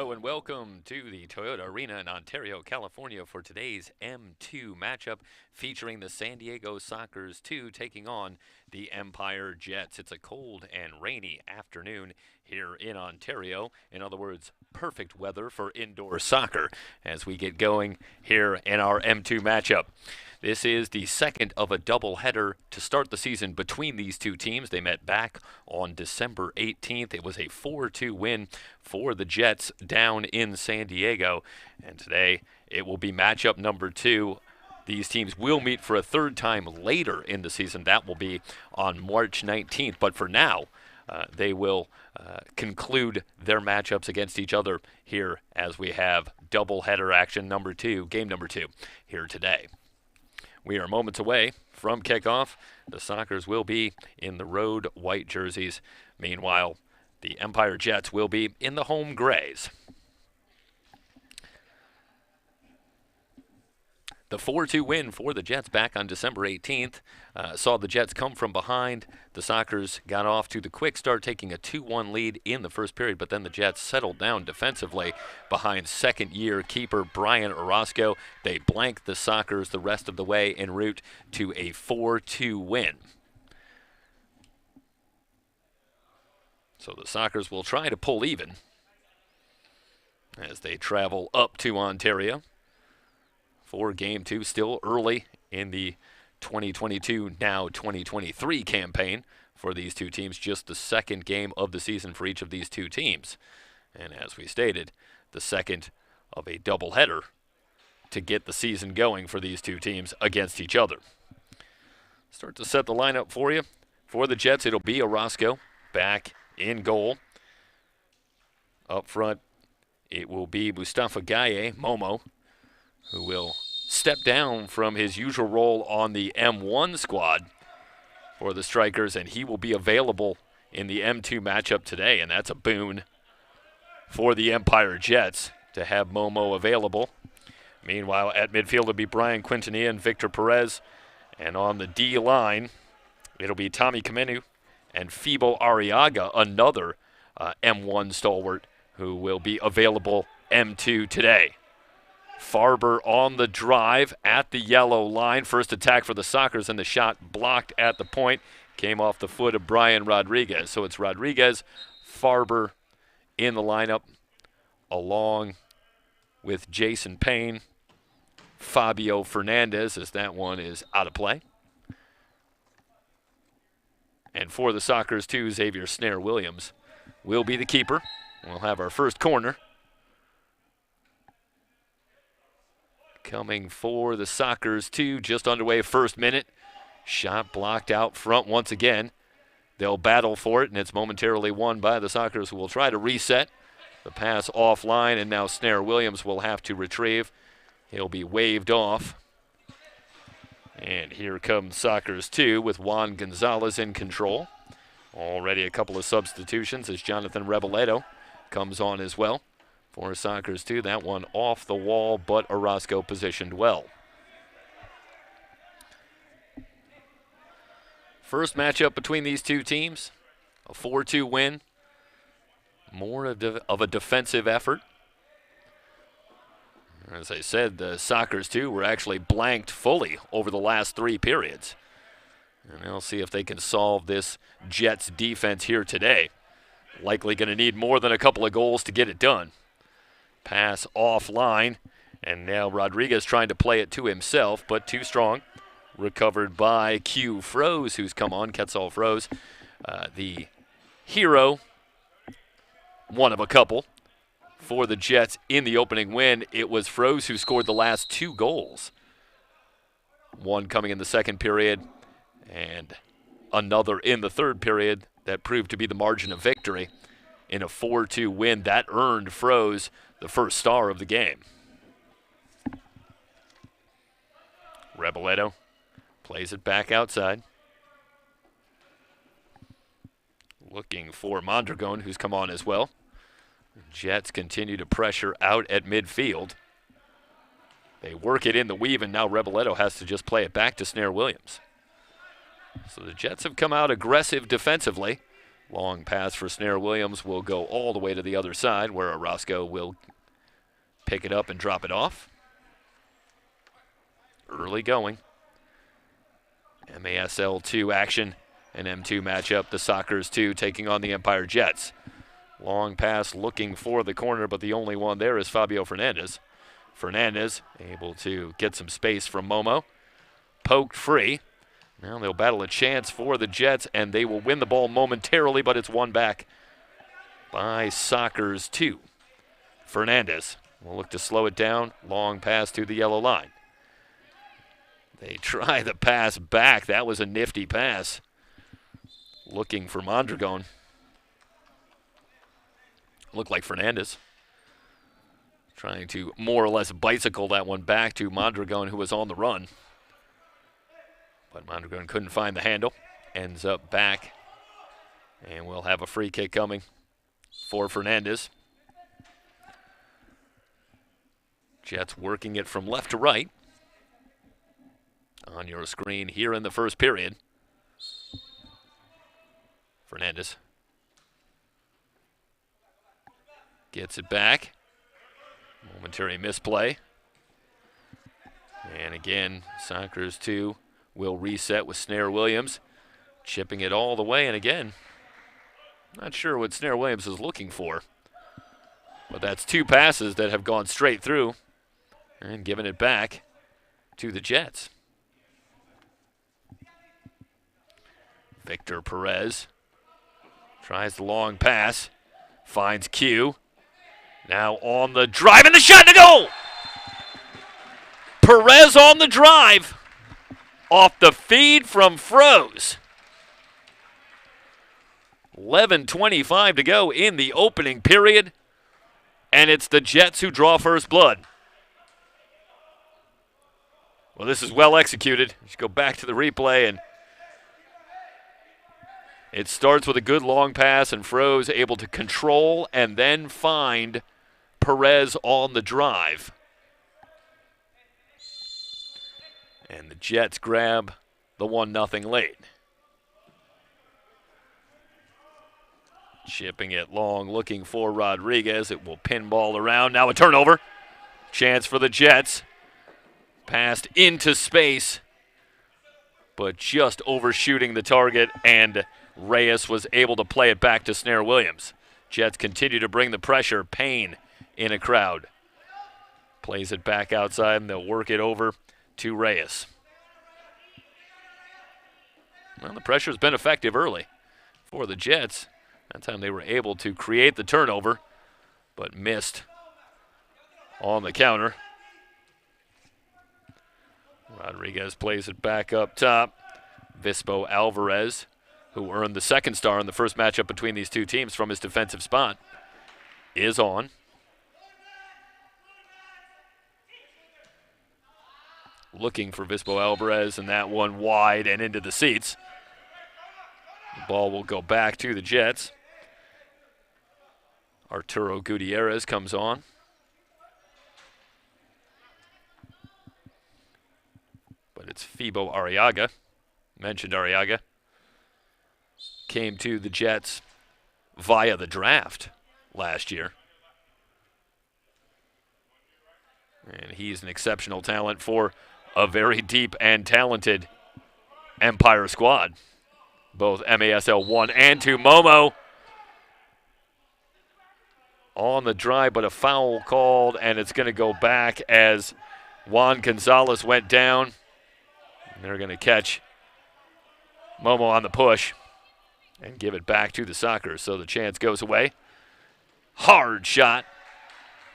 Hello and welcome to the Toyota Arena in Ontario, California for today's M2 matchup featuring the San Diego Sockers 2 taking on the Empire Jets. It's a cold and rainy afternoon here in Ontario. In other words, perfect weather for indoor soccer as we get going here in our M2 matchup. This is the second of a doubleheader to start the season between these two teams. They met back on December 18th. It was a 4-2 win for the Jets down in San Diego. And today it will be matchup number 2. These teams will meet for a third time later in the season. That will be on March 19th. But for now, they will conclude their matchups against each other here as we have doubleheader action number 2, game number 2 here today. We are moments away from kickoff. The Sockers will be in the road white jerseys. Meanwhile, the Empire Jets will be in the home grays. The 4-2 win for the Jets back on December 18th saw the Jets come from behind. The Sockers got off to the quick start, taking a 2-1 lead in the first period, but then the Jets settled down defensively behind second-year keeper Brian Orozco. They blanked the Sockers the rest of the way en route to a 4-2 win. So the Sockers will try to pull even as they travel up to Ontario for Game 2, still early in the 2022, now 2023 campaign for these two teams. Just the second game of the season for each of these two teams. And as we stated, the second of a doubleheader to get the season going for these two teams against each other. Start to set the lineup for you. For the Jets, it'll be Orozco back in goal. Up front, it will be Mustafa Gaye, Momo, who will step down from his usual role on the M1 squad for the Strikers, and he will be available in the M2 matchup today, and that's a boon for the Empire Jets to have Momo available. Meanwhile, at midfield will be Brian Quintanilla and Victor Perez, and on the D line, it'll be Tommy Kamenu and Fibo Arriaga, another M1 stalwart who will be available M2 today. Farber on the drive at the yellow line. First attack for the Sockers, and the shot blocked at the point. Came off the foot of Brian Rodriguez. So it's Rodriguez, Farber in the lineup, along with Jason Payne, Fabio Fernandez, as that one is out of play. And for the Sockers, too, Xavier Snare Williams will be the keeper. We'll have our first corner. Coming for the Sockers, too, just underway, first minute. Shot blocked out front once again. They'll battle for it, and it's momentarily won by the Sockers, who will try to reset. The pass offline, and now Snare Williams will have to retrieve. He'll be waved off. And here comes Sockers 2 with Juan Gonzalez in control. Already a couple of substitutions as Jonathan Reboledo comes on as well. For Sockers 2, that one off the wall, but Orozco positioned well. First matchup between these two teams, a 4-2 win. More of a defensive effort. As I said, the Sockers 2 were actually blanked fully over the last 3 periods. And they'll see if they can solve this Jets defense here today. Likely going to need more than a couple of goals to get it done. Pass offline, and now Rodriguez trying to play it to himself, but too strong. Recovered by Q Froze, who's come on, Quetzal Froze. The hero, one of a couple, for the Jets in the opening win. It was Froze who scored the last 2 goals. One coming in the second period, and another in the third period that proved to be the margin of victory in a 4-2 win. That earned Froze the first star of the game. Reboledo plays it back outside. Looking for Mondragon, who's come on as well. Jets continue to pressure out at midfield. They work it in the weave, and now Reboledo has to just play it back to Snare Williams. So the Jets have come out aggressive defensively. Long pass for Snare Williams will go all the way to the other side where Orozco will pick it up and drop it off. Early going. MASL 2 action, an M2 matchup. The Sockers 2 taking on the Empire Jets. Long pass looking for the corner, but the only one there is Fabio Fernandez. Fernandez able to get some space from Momo. Poked free. Now they'll battle a chance for the Jets, and they will win the ball momentarily, but it's won back by Sockers 2. Fernandez will look to slow it down. Long pass to the yellow line. They try the pass back. That was a nifty pass. Looking for Mondragon. Looked like Fernandez. Trying to more or less bicycle that one back to Mondragon, who was on the run. But Mondragon couldn't find the handle. Ends up back. And we'll have a free kick coming for Fernandez. Jets working it from left to right. On your screen here in the first period. Fernandez gets it back. Momentary misplay. And again, Sockers 2 will reset with Snare Williams. Chipping it all the way, and again, not sure what Snare Williams is looking for. But that's two passes that have gone straight through and given it back to the Jets. Victor Perez tries the long pass, finds Q. Now on the drive, and the shot to goal! Perez on the drive, off the feed from Froze. 11:25 to go in the opening period, and it's the Jets who draw first blood. Well, this is well executed. Let's go back to the replay, and it starts with a good long pass, and Froze able to control and then find Perez on the drive. And the Jets grab the 1-0 lead. Chipping it long, looking for Rodriguez. It will pinball around. Now a turnover. Chance for the Jets. Passed into space, but just overshooting the target, and Reyes was able to play it back to Snare Williams. Jets continue to bring the pressure. Payne in a crowd. Plays it back outside, and they'll work it over to Reyes. Well, the pressure's been effective early for the Jets. That time they were able to create the turnover, but missed on the counter. Rodriguez plays it back up top. Vispo Alvarez, who earned the second star in the first matchup between these two teams from his defensive spot, is on. Looking for Vispo Alvarez, and that one wide and into the seats. The ball will go back to the Jets. Arturo Gutierrez comes on. But it's Fibo Arriaga. Mentioned Arriaga. Came to the Jets via the draft last year. And he's an exceptional talent for a very deep and talented Empire squad. Both MASL 1 and 2. Momo on the drive, but a foul called, and it's going to go back as Juan Gonzalez went down. And they're going to catch Momo on the push and give it back to the Sockers, so the chance goes away. Hard shot,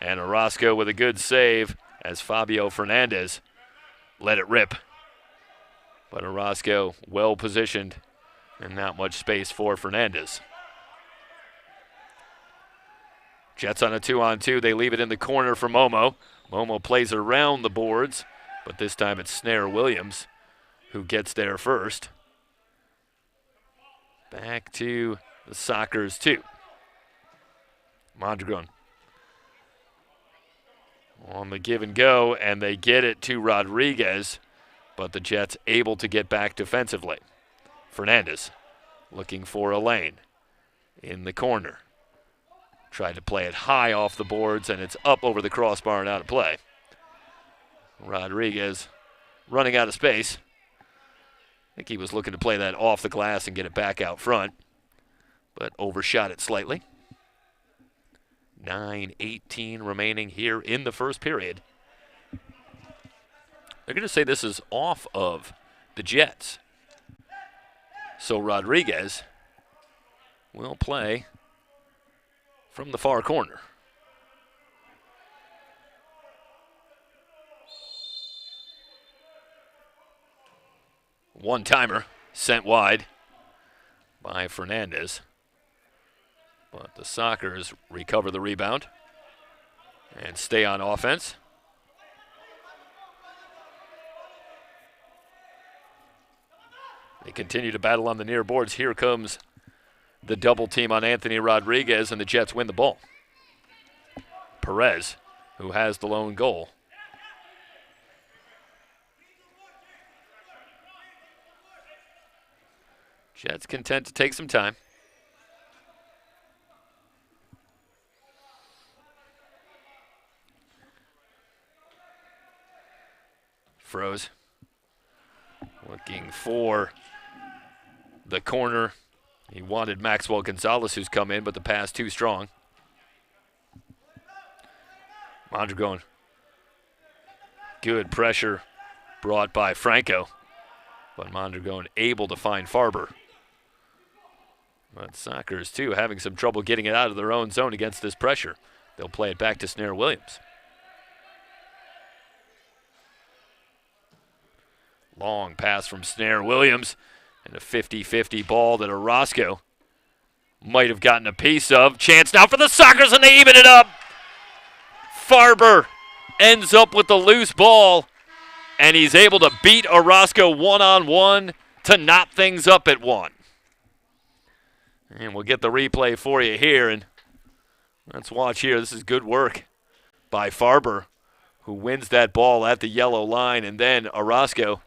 and Orozco with a good save as Fabio Fernandez let it rip. But Orozco well positioned and not much space for Fernandez. Jets on a 2-on-2. They leave it in the corner for Momo. Momo plays around the boards, but this time it's Snare Williams who gets there first. Back to the Sockers 2. Mondragon on the give and go, and they get it to Rodriguez, but the Jets able to get back defensively. Fernandez looking for a lane. in the corner. Tried to play it high off the boards, and it's up over the crossbar and out of play. Rodriguez running out of space. I think he was looking to play that off the glass and get it back out front, but overshot it slightly. 9:18 remaining here in the first period. They're going to say this is off of the Jets. So Rodriguez will play from the far corner. One-timer sent wide by Fernandez. But the Sockers recover the rebound and stay on offense. They continue to battle on the near boards. Here comes the double team on Anthony Rodriguez, and the Jets win the ball. Perez, who has the lone goal. Jets content to take some time. Froze. Looking for the corner. He wanted Maxwell Gonzalez, who's come in, but the pass too strong. Mondragon. Good pressure brought by Franco, but Mondragon able to find Farber. But Sockers, too, having some trouble getting it out of their own zone against this pressure. They'll play it back to Snare Williams. Long pass from Snare Williams, and a 50-50 ball that Orozco might have gotten a piece of. Chance now for the Sockers, and they even it up. Farber ends up with the loose ball, and he's able to beat Orozco one-on-one to knot things up at one. And we'll get the replay for you here, and let's watch here. This is good work by Farber, who wins that ball at the yellow line, and then Orozco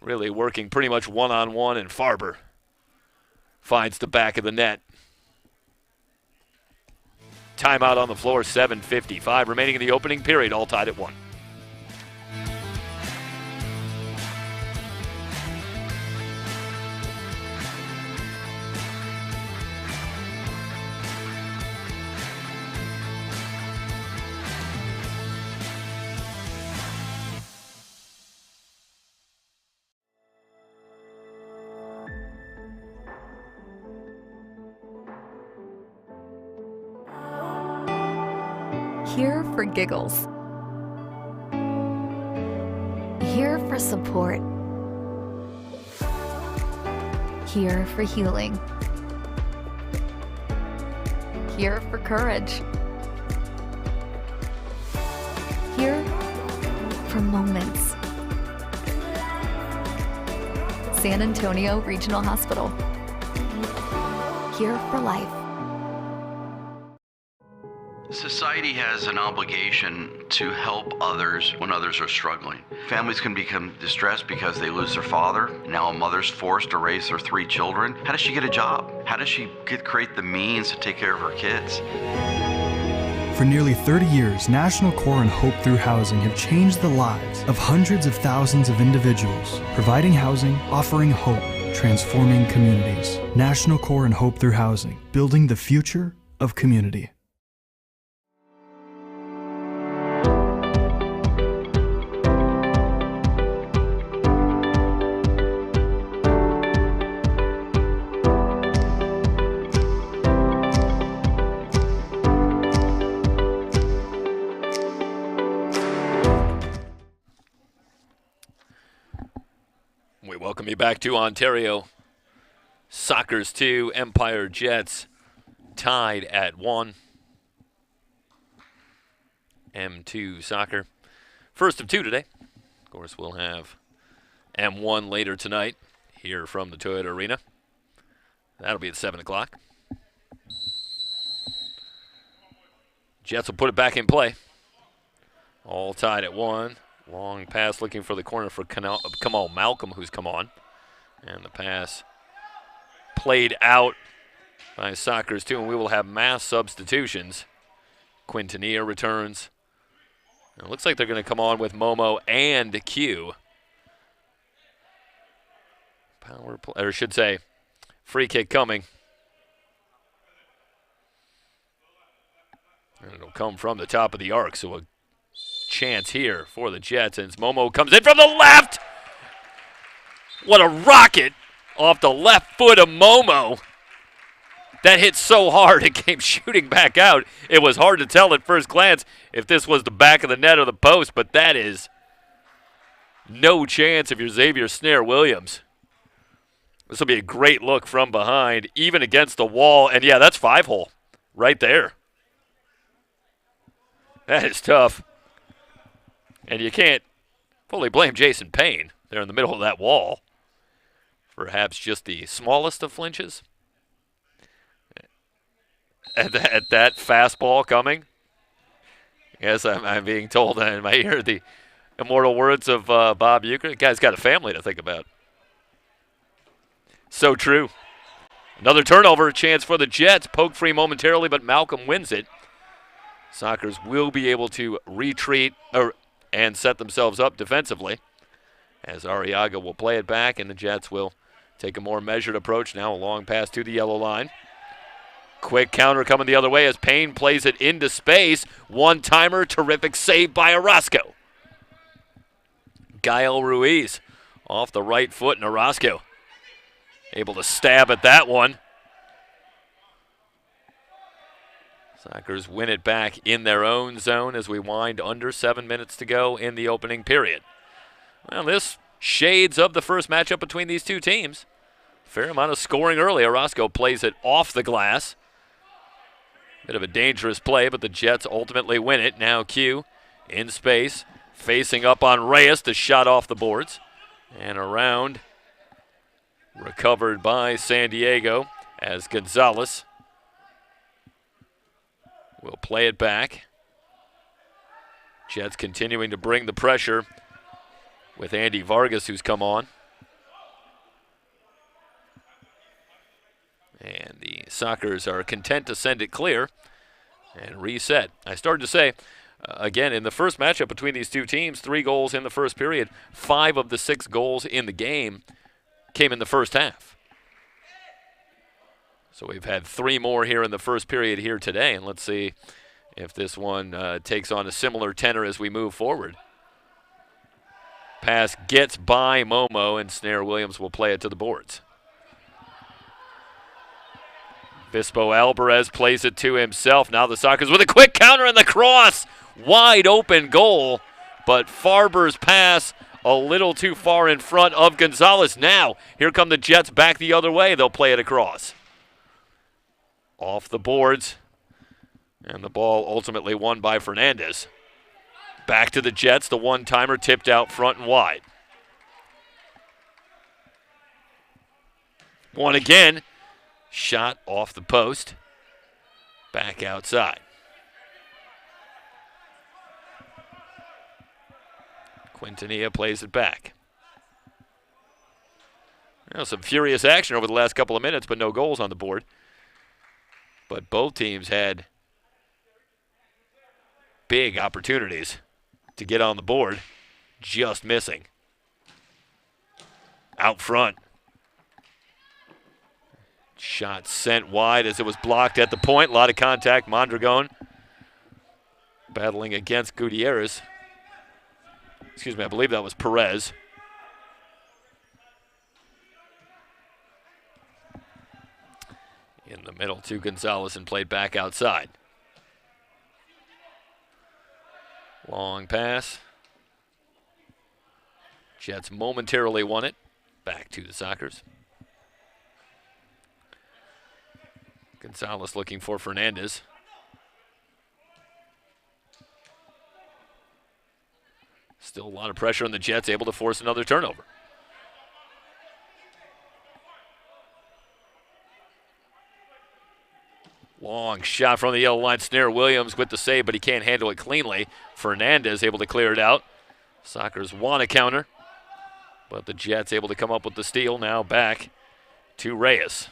really working pretty much one-on-one, and Farber finds the back of the net. Timeout on the floor, 7:55 remaining in the opening period, all tied at 1. Here for giggles. Here for support. Here for healing. Here for courage. Here for moments. San Antonio Regional Hospital. Here for life. Society has an obligation to help others when others are struggling. Families can become distressed because they lose their father. Now a mother's forced to raise their 3 children. How does she get a job? How does she create the means to take care of her kids? For nearly 30 years, National Core and Hope Through Housing have changed the lives of hundreds of thousands of individuals, providing housing, offering hope, transforming communities. National Core and Hope Through Housing, building the future of community. Welcome you back to Ontario. Sockers 2, Empire Jets tied at 1. M2 Soccer. First of 2 today. Of course, we'll have M1 later tonight here from the Toyota Arena. That'll be at 7 o'clock. Jets will put it back in play. All tied at 1. Long pass looking for the corner for Kamal Malcolm, who's come on. And the pass played out by Sockers too, and we will have mass substitutions. Quintanilla returns. It looks like they're going to come on with Momo and Q. Power play, or I should say, free kick coming. And it'll come from the top of the arc, so a chance here for the Jets. And Momo comes in from the left. What a rocket off the left foot of Momo. That hit so hard it came shooting back out. It was hard to tell at first glance if this was the back of the net or the post, but that is no chance if you're Xavier Snare-Williams. This will be a great look from behind, even against the wall. And, yeah, that's 5-hole right there. That is tough. And you can't fully blame Jason Payne there in the middle of that wall. Perhaps just the smallest of flinches. At that fastball coming. Yes, I'm being told in my ear the immortal words of Bob Uecker. The guy's got a family to think about. So true. Another turnover, a chance for the Jets. Poke free momentarily, but Malcolm wins it. Sockers will be able to retreat and set themselves up defensively as Arriaga will play it back, and the Jets will take a more measured approach now. A long pass to the yellow line. Quick counter coming the other way as Payne plays it into space. One-timer, terrific save by Orozco. Gael Ruiz off the right foot, and Orozco able to stab at that one. Sockers win it back in their own zone as we wind under 7 minutes to go in the opening period. Well, this shades of the first matchup between these two teams. Fair amount of scoring early. Orozco plays it off the glass. Bit of a dangerous play, but the Jets ultimately win it. Now Q in space, facing up on Reyes. The shot off the boards. And around, recovered by San Diego as Gonzalez will play it back. Jets continuing to bring the pressure with Andy Vargas, who's come on. And the Sockers are content to send it clear and reset. I started to say, again, in the first matchup between these two teams, 3 goals in the first period. 5 of the 6 goals in the game came in the first half. So we've had 3 more here in the first period here today, and let's see if this one takes on a similar tenor as we move forward. Pass gets by Momo, and Snare-Williams will play it to the boards. Bispo Alvarez plays it to himself. Now the Sockers with a quick counter and the cross. Wide open goal, but Farber's pass a little too far in front of Gonzalez. Now, here come the Jets back the other way. They'll play it across. Off the boards, and the ball ultimately won by Fernandez. Back to the Jets. The one-timer tipped out front and wide. One again. Shot off the post. Back outside. Quintanilla plays it back. Some furious action over the last couple of minutes, but no goals on the board. But both teams had big opportunities to get on the board, just missing. Out front. Shot sent wide as it was blocked at the point. A lot of contact. Mondragon battling against Gutierrez. Excuse me, I believe that was Perez. In the middle to Gonzalez and played back outside. Long pass. Jets momentarily won it. Back to the Sockers. Gonzalez looking for Fernandez. Still a lot of pressure on the Jets, able to force another turnover. Long shot from the yellow line. Snare-Williams with the save, but he can't handle it cleanly. Fernandez able to clear it out. Sockers want a counter, but the Jets able to come up with the steal. Now back to Reyes.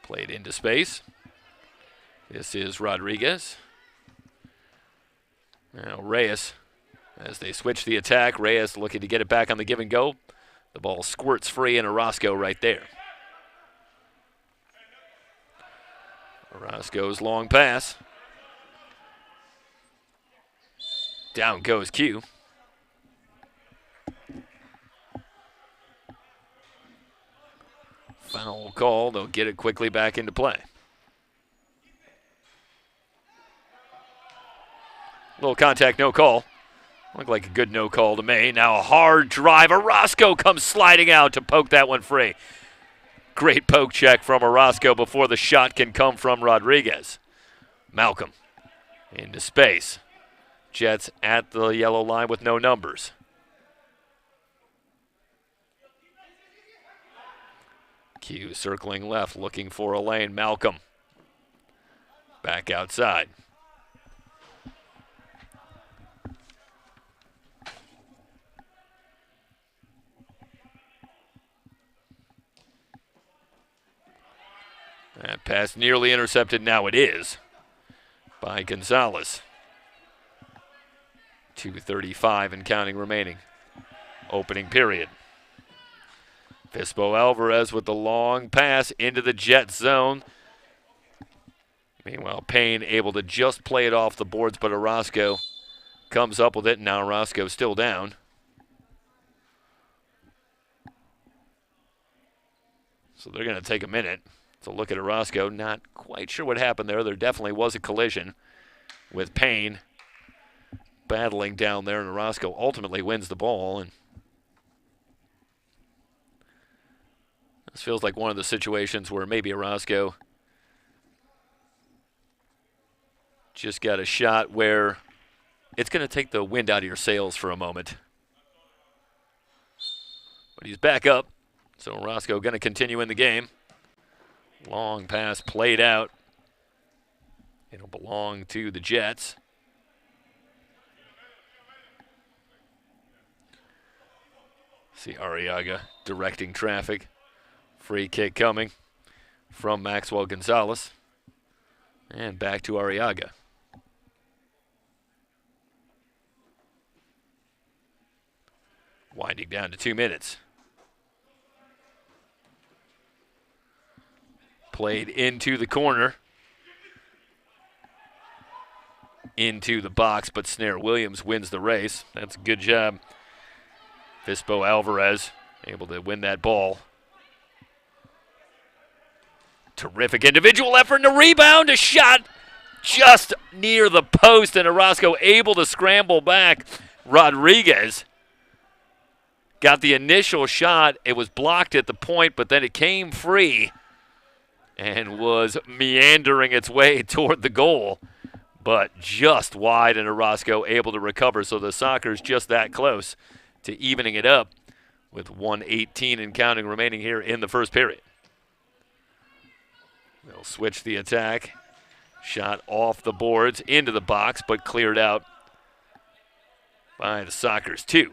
Played into space. This is Rodriguez. Now Reyes, as they switch the attack, Reyes looking to get it back on the give and go. The ball squirts free, and Orozco right there. Orozco's long pass. Down goes Q. Foul call. They'll get it quickly back into play. Little contact, no call. Looked like a good no call to me. Now a hard drive. Orozco comes sliding out to poke that one free. Great poke check from Orozco before the shot can come from Rodriguez. Malcolm into space. Jets at the yellow line with no numbers. Q circling left, looking for a lane. Malcolm back outside. That pass nearly intercepted. Now it is by Gonzalez. 2:35 and counting remaining. Opening period. Fispo Alvarez with the long pass into the Jet zone. Meanwhile, Payne able to just play it off the boards, but Orozco comes up with it. Now Orozco still down. So they're going to take a minute to look at Orozco. Not quite sure what happened there. There definitely was a collision with Payne battling down there, and Orozco ultimately wins the ball. And this feels like one of the situations where maybe Orozco just got a shot where it's going to take the wind out of your sails for a moment. But he's back up, so Orozco going to continue in the game. Long pass played out. It'll belong to the Jets. See Arriaga directing traffic. Free kick coming from Maxwell Gonzalez. And back to Arriaga. Winding down to 2 minutes. Played into the corner. Into the box, but Snare Williams wins the race. That's a good job. Fispo Alvarez able to win that ball. Terrific individual effort and a rebound, a shot just near the post, and Orozco able to scramble back. Rodriguez got the initial shot. It was blocked at the point, but then it came free and was meandering its way toward the goal, but just wide, and Orozco able to recover. So the Sockers just that close to evening it up with 1:18 and counting remaining here in the first period. They'll switch the attack. Shot off the boards into the box, but cleared out by the Sockers 2.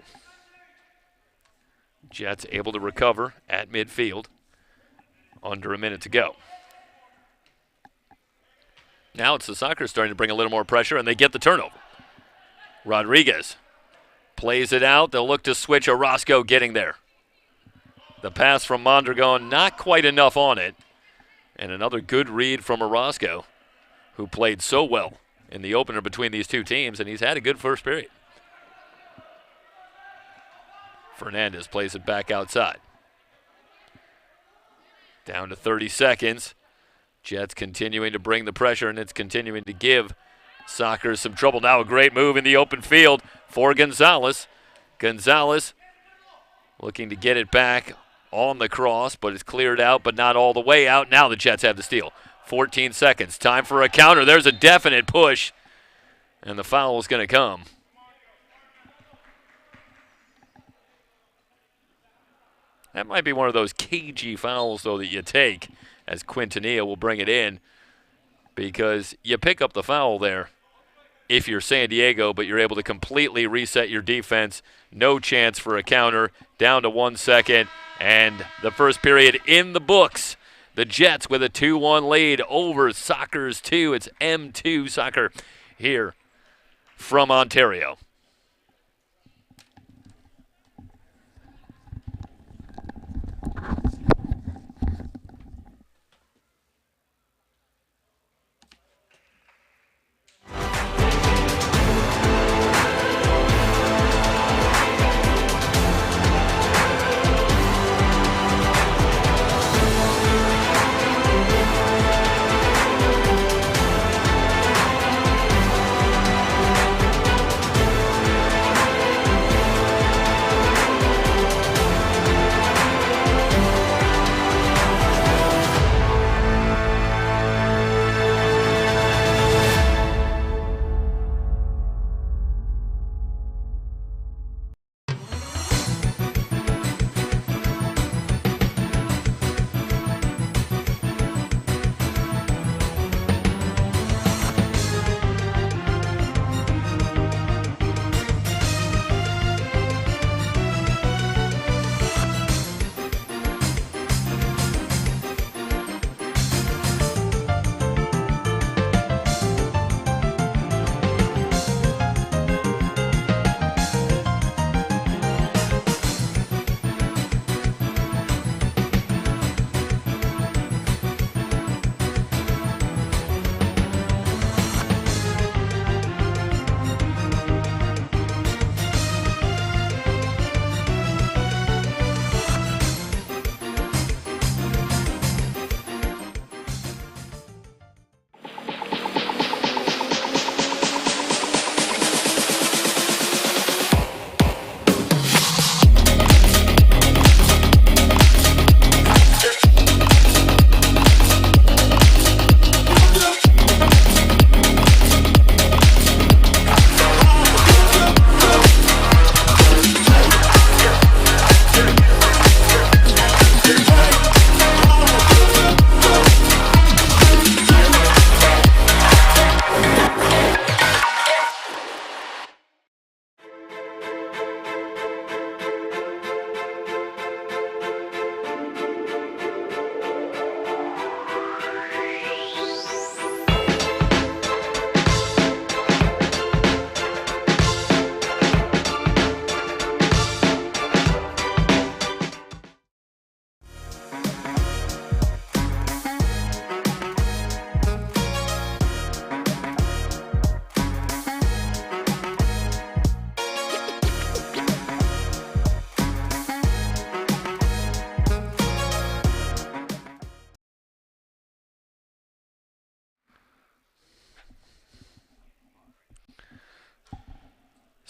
Jets able to recover at midfield. Under a minute to go. Now it's the Sockers starting to bring a little more pressure, and they get the turnover. Rodriguez plays it out. They'll look to switch. Orozco getting there. The pass from Mondragon, not quite enough on it. And another good read from Orozco, who played so well in the opener between these two teams, and he's had a good first period. Fernandez plays it back outside. Down to 30 seconds. Jets continuing to bring the pressure, and it's continuing to give Sockers some trouble. Now a great move in the open field for Gonzalez. Gonzalez looking to get it back on the cross, but it's cleared out, but not all the way out. Now the Jets have the steal. 14 seconds. Time for a counter. There's a definite push, and the foul is going to come. That might be one of those cagey fouls, though, that you take, as Quintanilla will bring it in, because you pick up the foul there if you're San Diego, but you're able to completely reset your defense. No chance for a counter. Down to 1 second, and the first period in the books. The Jets with a 2-1 lead over Sockers 2. It's M2 Soccer here from Ontario.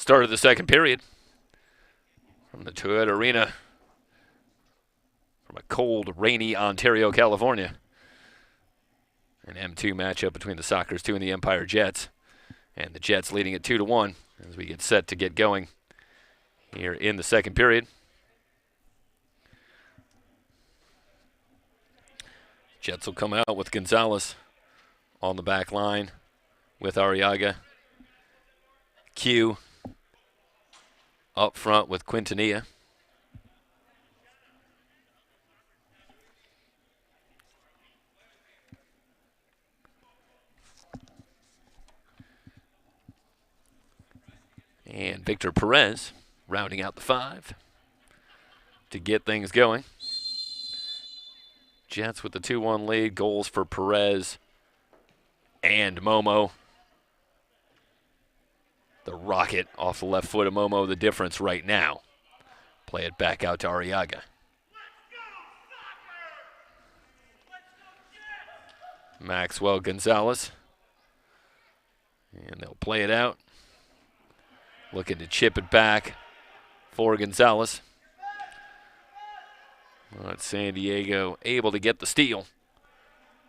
Start of the second period from the Toyota Arena from a cold, rainy Ontario, California. An M2 matchup between the Sockers 2 and the Empire Jets. And the Jets leading it 2-1 as we get set to get going here in the second period. Jets will come out with Gonzalez on the back line with Arriaga. Q up front with Quintanilla. And Victor Perez rounding out the five to get things going. Jets with the 2-1 lead. Goals for Perez and Momo. The rocket off the left foot of Momo, the difference right now. Play it back out to Arriaga. Maxwell Gonzalez. And they'll play it out. Looking to chip it back for Gonzalez. But San Diego able to get the steal.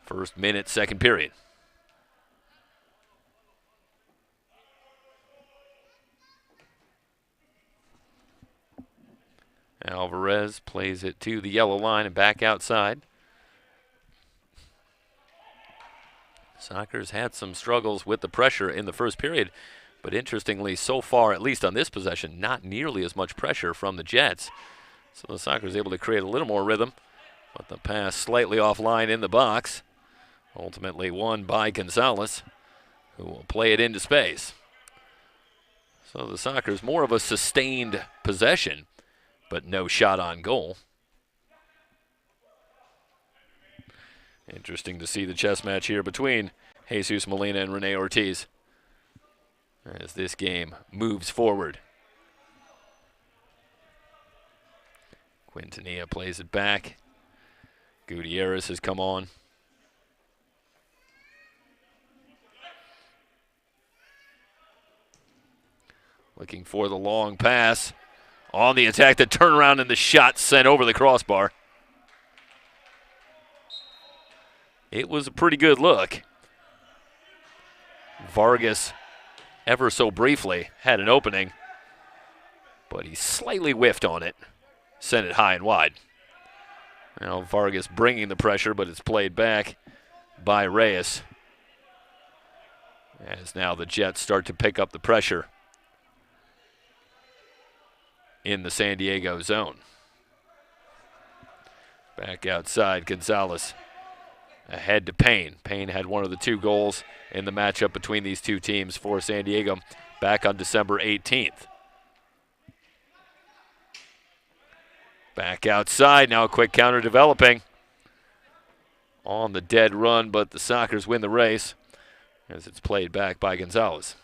First minute, second period. Alvarez plays it to the yellow line and back outside. Sockers had some struggles with the pressure in the first period, but interestingly, so far, at least on this possession, not nearly as much pressure from the Jets. So the Sockers able to create a little more rhythm But the pass slightly offline in the box. Ultimately won by Gonzalez, who will play it into space. So the Sockers more of a sustained possession, but no shot on goal. Interesting to see the chess match here between Jesus Molina and Rene Ortiz as this game moves forward. Quintanilla plays it back. Gutierrez has come on. Looking for the long pass. On the attack, the turnaround and the shot sent over the crossbar. It was a pretty good look. Vargas, ever so briefly, had an opening, but he slightly whiffed on it. Sent it high and wide. Now Vargas bringing the pressure, but it's played back by Reyes. As now the Jets start to pick up the pressure in the San Diego zone. Back outside, Gonzalez ahead to Payne. Payne had one of the 2 goals in the matchup between these two teams for San Diego back on December 18th. Back outside, now a quick counter developing. On the dead run, but the Sockers win the race as it's played back by Gonzalez.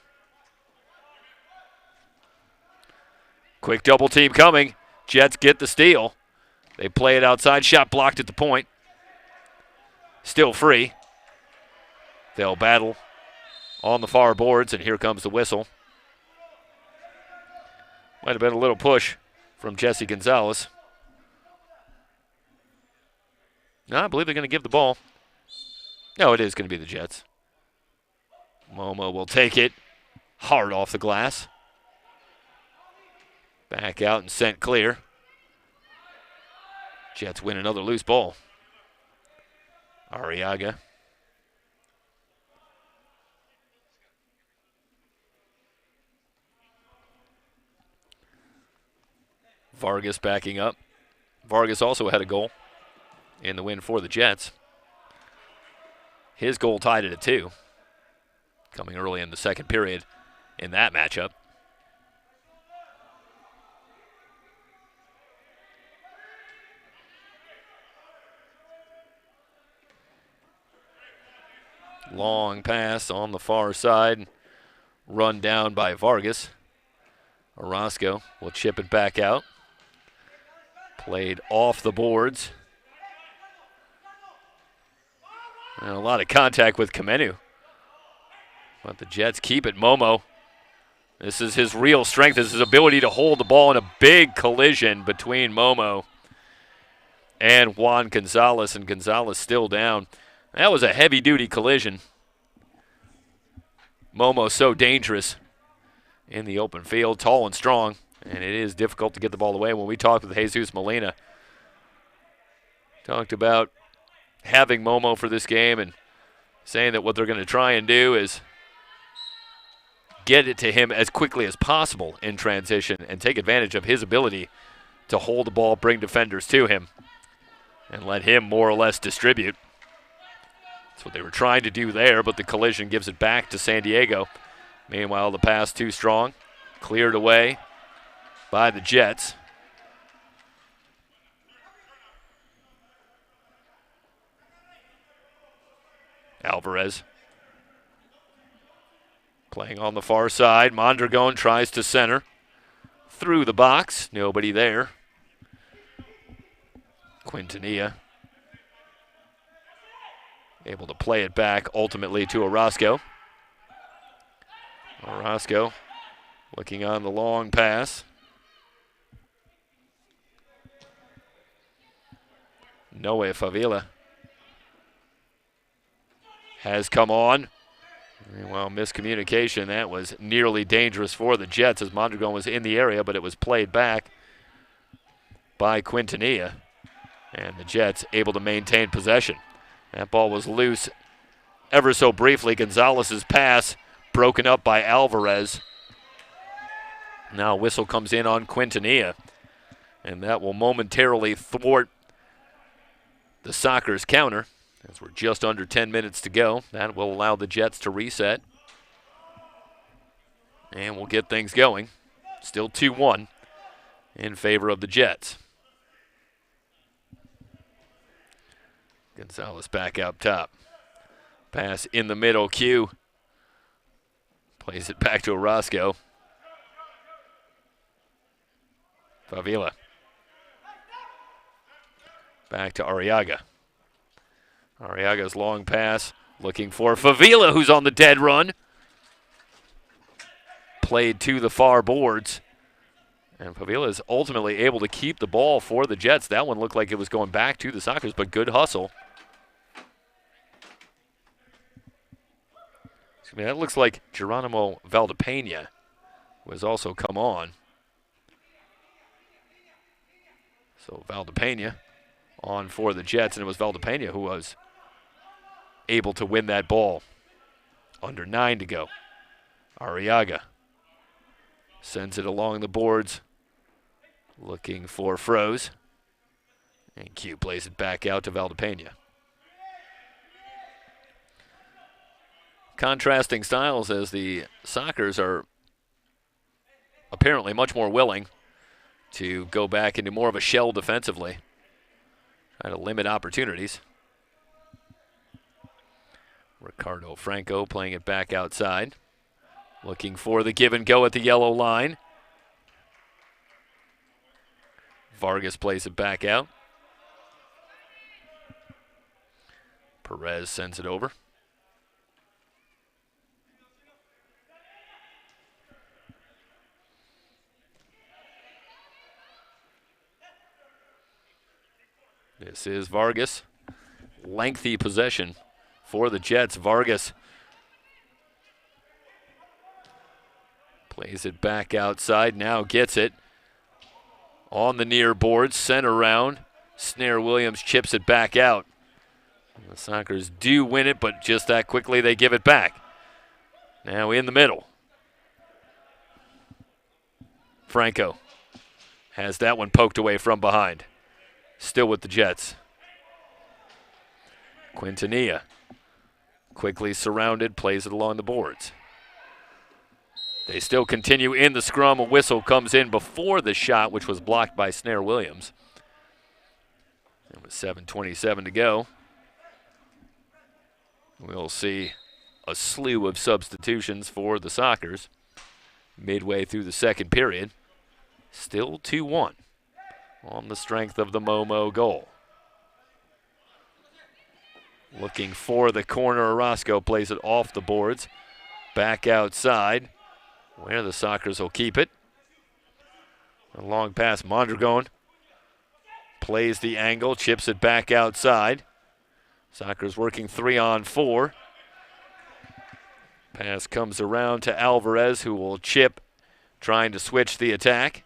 Quick double team coming. Jets get the steal. They play it outside. Shot blocked at the point. Still free. They'll battle on the far boards, and here comes the whistle. Might have been a little push from Jesse Gonzalez. No, I believe they're going to give the ball. No, it is going to be the Jets. Momo will take it hard off the glass. Back out and sent clear. Jets win another loose ball. Arriaga. Vargas backing up. Vargas also had a goal in the win for the Jets. His goal tied it at 2, coming early in the second period in that matchup. Long pass on the far side, run down by Vargas. Orozco will chip it back out. Played off the boards. And a lot of contact with Kamenu. But the Jets keep it. Momo. This is his real strength, is his ability to hold the ball in a big collision between Momo and Juan Gonzalez, and Gonzalez still down. That was a heavy-duty collision. Momo so dangerous in the open field, tall and strong, and it is difficult to get the ball away. When we talked with Jesus Molina, talked about having Momo for this game and saying that what they're going to try and do is get it to him as quickly as possible in transition and take advantage of his ability to hold the ball, bring defenders to him, and let him more or less distribute. That's what they were trying to do there, but the collision gives it back to San Diego. Meanwhile, the pass too strong, cleared away by the Jets. Alvarez playing on the far side. Mondragon tries to center. Through the box, nobody there. Quintanilla able to play it back ultimately to Orozco. Orozco looking on the long pass. Noe Favila has come on. Well, miscommunication. That was nearly dangerous for the Jets as Mondragon was in the area, but it was played back by Quintanilla. And the Jets able to maintain possession. That ball was loose ever so briefly. Gonzalez's pass broken up by Alvarez. Now a whistle comes in on Quintanilla, and that will momentarily thwart the Sockers counter, as we're just under 10 minutes to go. That will allow the Jets to reset. And we'll get things going. Still 2-1 in favor of the Jets. Gonzalez back up top. Pass in the middle. Q plays it back to Orozco. Favila. Back to Arriaga. Arriaga's long pass. Looking for Favila, who's on the dead run. Played to the far boards. And Favila is ultimately able to keep the ball for the Jets. That one looked like it was going back to the Sockers, but good hustle. That looks like Geronimo Valdepena, who has also come on. So Valdepena on for the Jets, and it was Valdepena who was able to win that ball. Under 9 to go. Arriaga sends it along the boards, looking for Froze. And Q plays it back out to Valdepena. Contrasting styles, as the Sockers are apparently much more willing to go back into more of a shell defensively, trying to limit opportunities. Ricardo Franco playing it back outside, looking for the give and go at the yellow line. Vargas plays it back out. Perez sends it over. This is Vargas. Lengthy possession for the Jets. Vargas plays it back outside, now gets it on the near board, sent around. Snare Williams chips it back out. The Sockers do win it, but just that quickly they give it back. Now in the middle. Franco has that one poked away from behind. Still with the Jets. Quintanilla quickly surrounded, plays it along the boards. They still continue in the scrum. A whistle comes in before the shot, which was blocked by Snare Williams. It was 7:27 to go. We'll see a slew of substitutions for the Sockers midway through the second period. Still 2-1 on the strength of the Momo goal. Looking for the corner. Orozco plays it off the boards. Back outside, where the Sockers will keep it. A long pass. Mondragon plays the angle, chips it back outside. Sockers working 3-on-4. Pass comes around to Alvarez, who will chip, trying to switch the attack.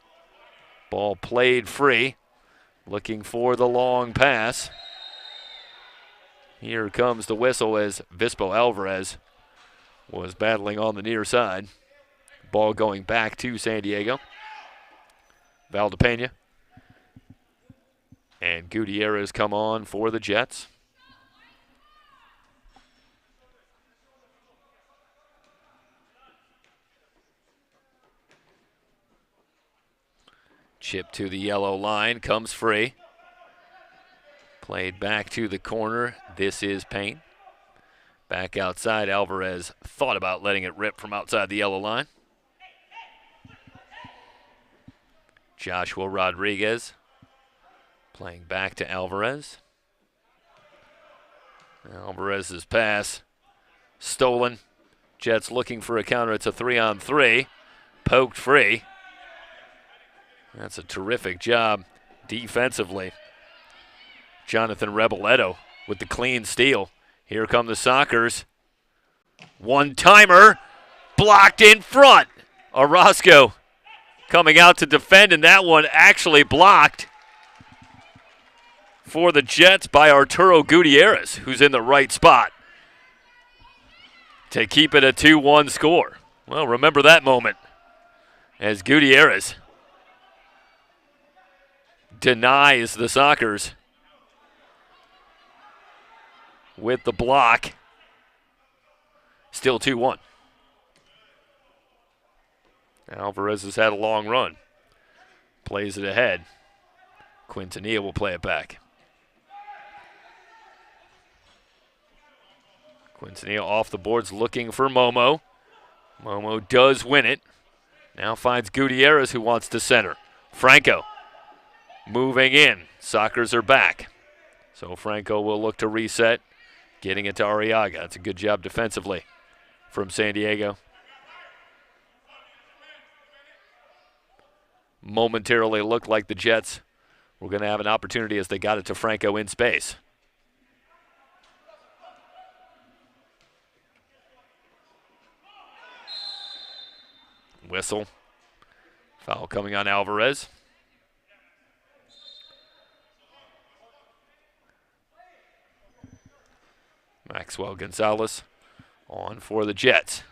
Ball played free. Looking for the long pass. Here comes the whistle as Vispo Alvarez was battling on the near side. Ball going back to San Diego. Valdepena and Gutierrez come on for the Jets. Chip to the yellow line, comes free. Played back to the corner. This is Payne. Back outside, Alvarez thought about letting it rip from outside the yellow line. Joshua Rodriguez playing back to Alvarez. Alvarez's pass stolen. Jets looking for a counter. It's a 3-on-3. Poked free. That's a terrific job defensively. Jonathan Reboledo with the clean steal. Here come the Sockers. One-timer blocked in front. Orozco coming out to defend, and that one actually blocked for the Jets by Arturo Gutierrez, who's in the right spot to keep it a 2-1 score. Well, remember that moment as Gutierrez denies the Sockers with the block. Still 2-1. Alvarez has had a long run. Plays it ahead. Quintanilla will play it back. Quintanilla off the boards looking for Momo. Momo does win it. Now finds Gutierrez, who wants to center. Franco moving in. Sockers are back. So Franco will look to reset. Getting it to Arriaga. That's a good job defensively from San Diego. Momentarily looked like the Jets were going to have an opportunity as they got it to Franco in space. Whistle. Foul coming on Alvarez. Maxwell Gonzalez on for the Jets.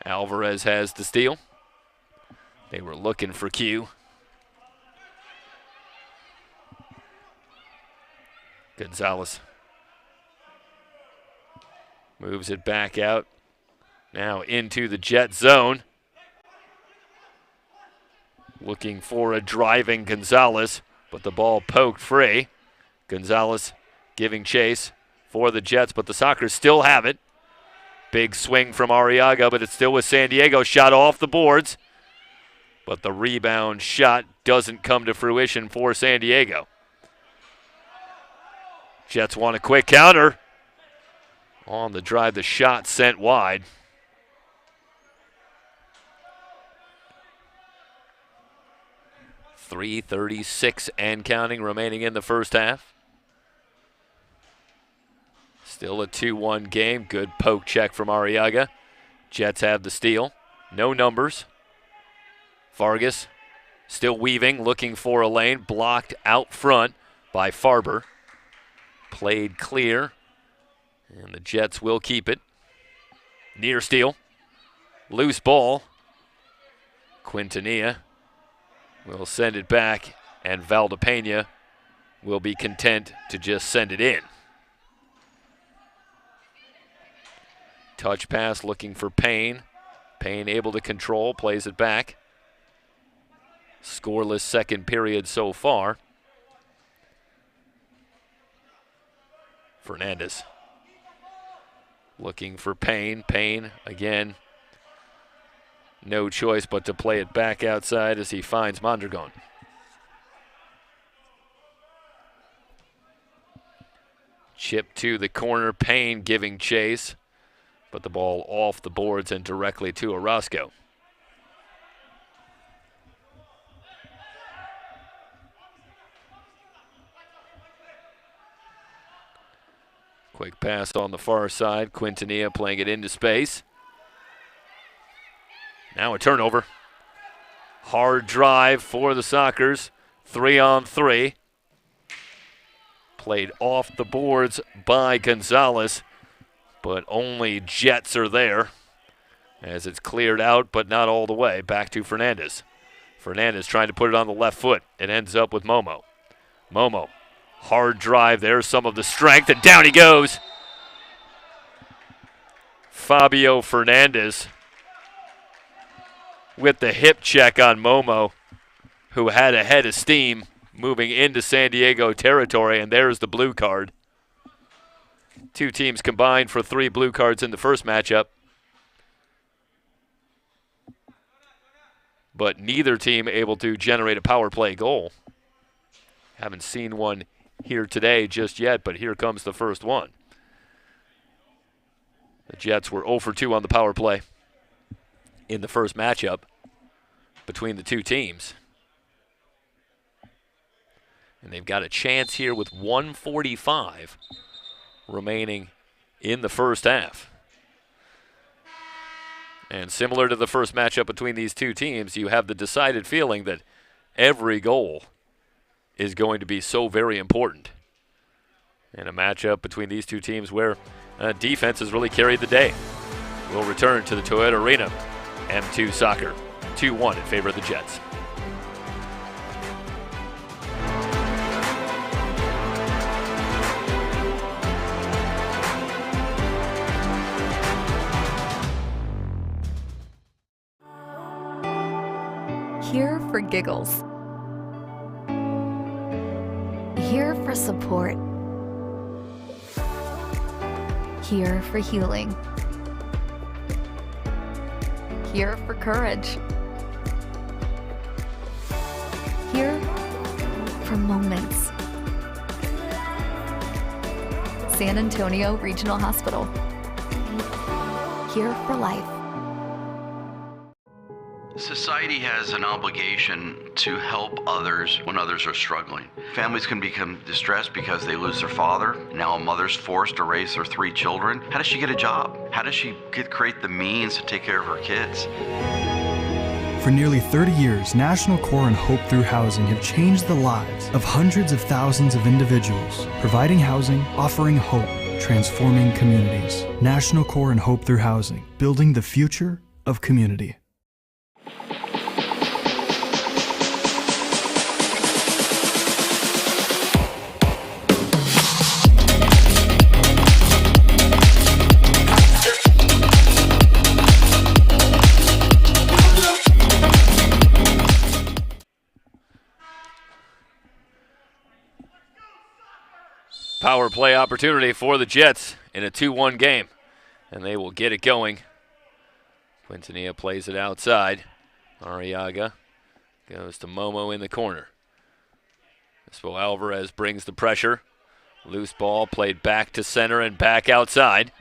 Alvarez has the steal. They were looking for Q. Gonzalez moves it back out. Now into the Jet zone. Looking for a driving Gonzalez, but the ball poked free. Gonzalez giving chase for the Jets, but the Sockers still have it. Big swing from Arriaga, but it's still with San Diego. Shot off the boards, but the rebound shot doesn't come to fruition for San Diego. Jets want a quick counter. On the drive, the shot sent wide. .336 and counting remaining in the first half. Still a 2-1 game. Good poke check from Arriaga. Jets have the steal. No numbers. Vargas still weaving, looking for a lane. Blocked out front by Farber. Played clear. And the Jets will keep it. Near steal. Loose ball. Quintanilla will send it back, and Valdepena will be content to just send it in. Touch pass looking for Payne. Payne able to control, plays it back. Scoreless second period so far. Fernandez looking for Payne. Payne again. No choice but to play it back outside as he finds Mondragon. Chip to the corner. Payne giving chase, but the ball off the boards and directly to Orozco. Quick pass on the far side. Quintanilla playing it into space. Now a turnover. Hard drive for the Sockers. 3-on-3. Played off the boards by Gonzalez, but only Jets are there as it's cleared out, but not all the way. Back to Fernandez. Fernandez trying to put it on the left foot. It ends up with Momo. Momo. Hard drive. There's some of the strength, and down he goes. Fabio Fernandez with the hip check on Momo, who had a head of steam moving into San Diego territory, and there's the blue card. Two teams combined for 3 blue cards in the first matchup, but neither team able to generate a power play goal. Haven't seen one here today just yet, but here comes the first one. The Jets were 0 for 2 on the power play in the first matchup between the two teams. And they've got a chance here with 1:45 remaining in the first half. And similar to the first matchup between these two teams, you have the decided feeling that every goal is going to be so very important in a matchup between these two teams where defense has really carried the day. We'll return to the Toyota Arena. M2 Soccer, 2-1 in favor of the Jets. Here for giggles. Here for support. Here for healing. Here for courage. Here for moments. San Antonio Regional Hospital. Here for life. Society has an obligation to help others when others are struggling. Families can become distressed because they lose their father. Now a mother's forced to raise their 3 children. How does she get a job? How does she create the means to take care of her kids? For nearly 30 years, National Core and Hope Through Housing have changed the lives of hundreds of thousands of individuals, providing housing, offering hope, transforming communities. National Core and Hope Through Housing, building the future of community. Power play opportunity for the Jets in a 2-1 game, and they will get it going. Quintanilla plays it outside. Arriaga goes to Momo in the corner. Espo Alvarez brings the pressure. Loose ball played back to center and back outside.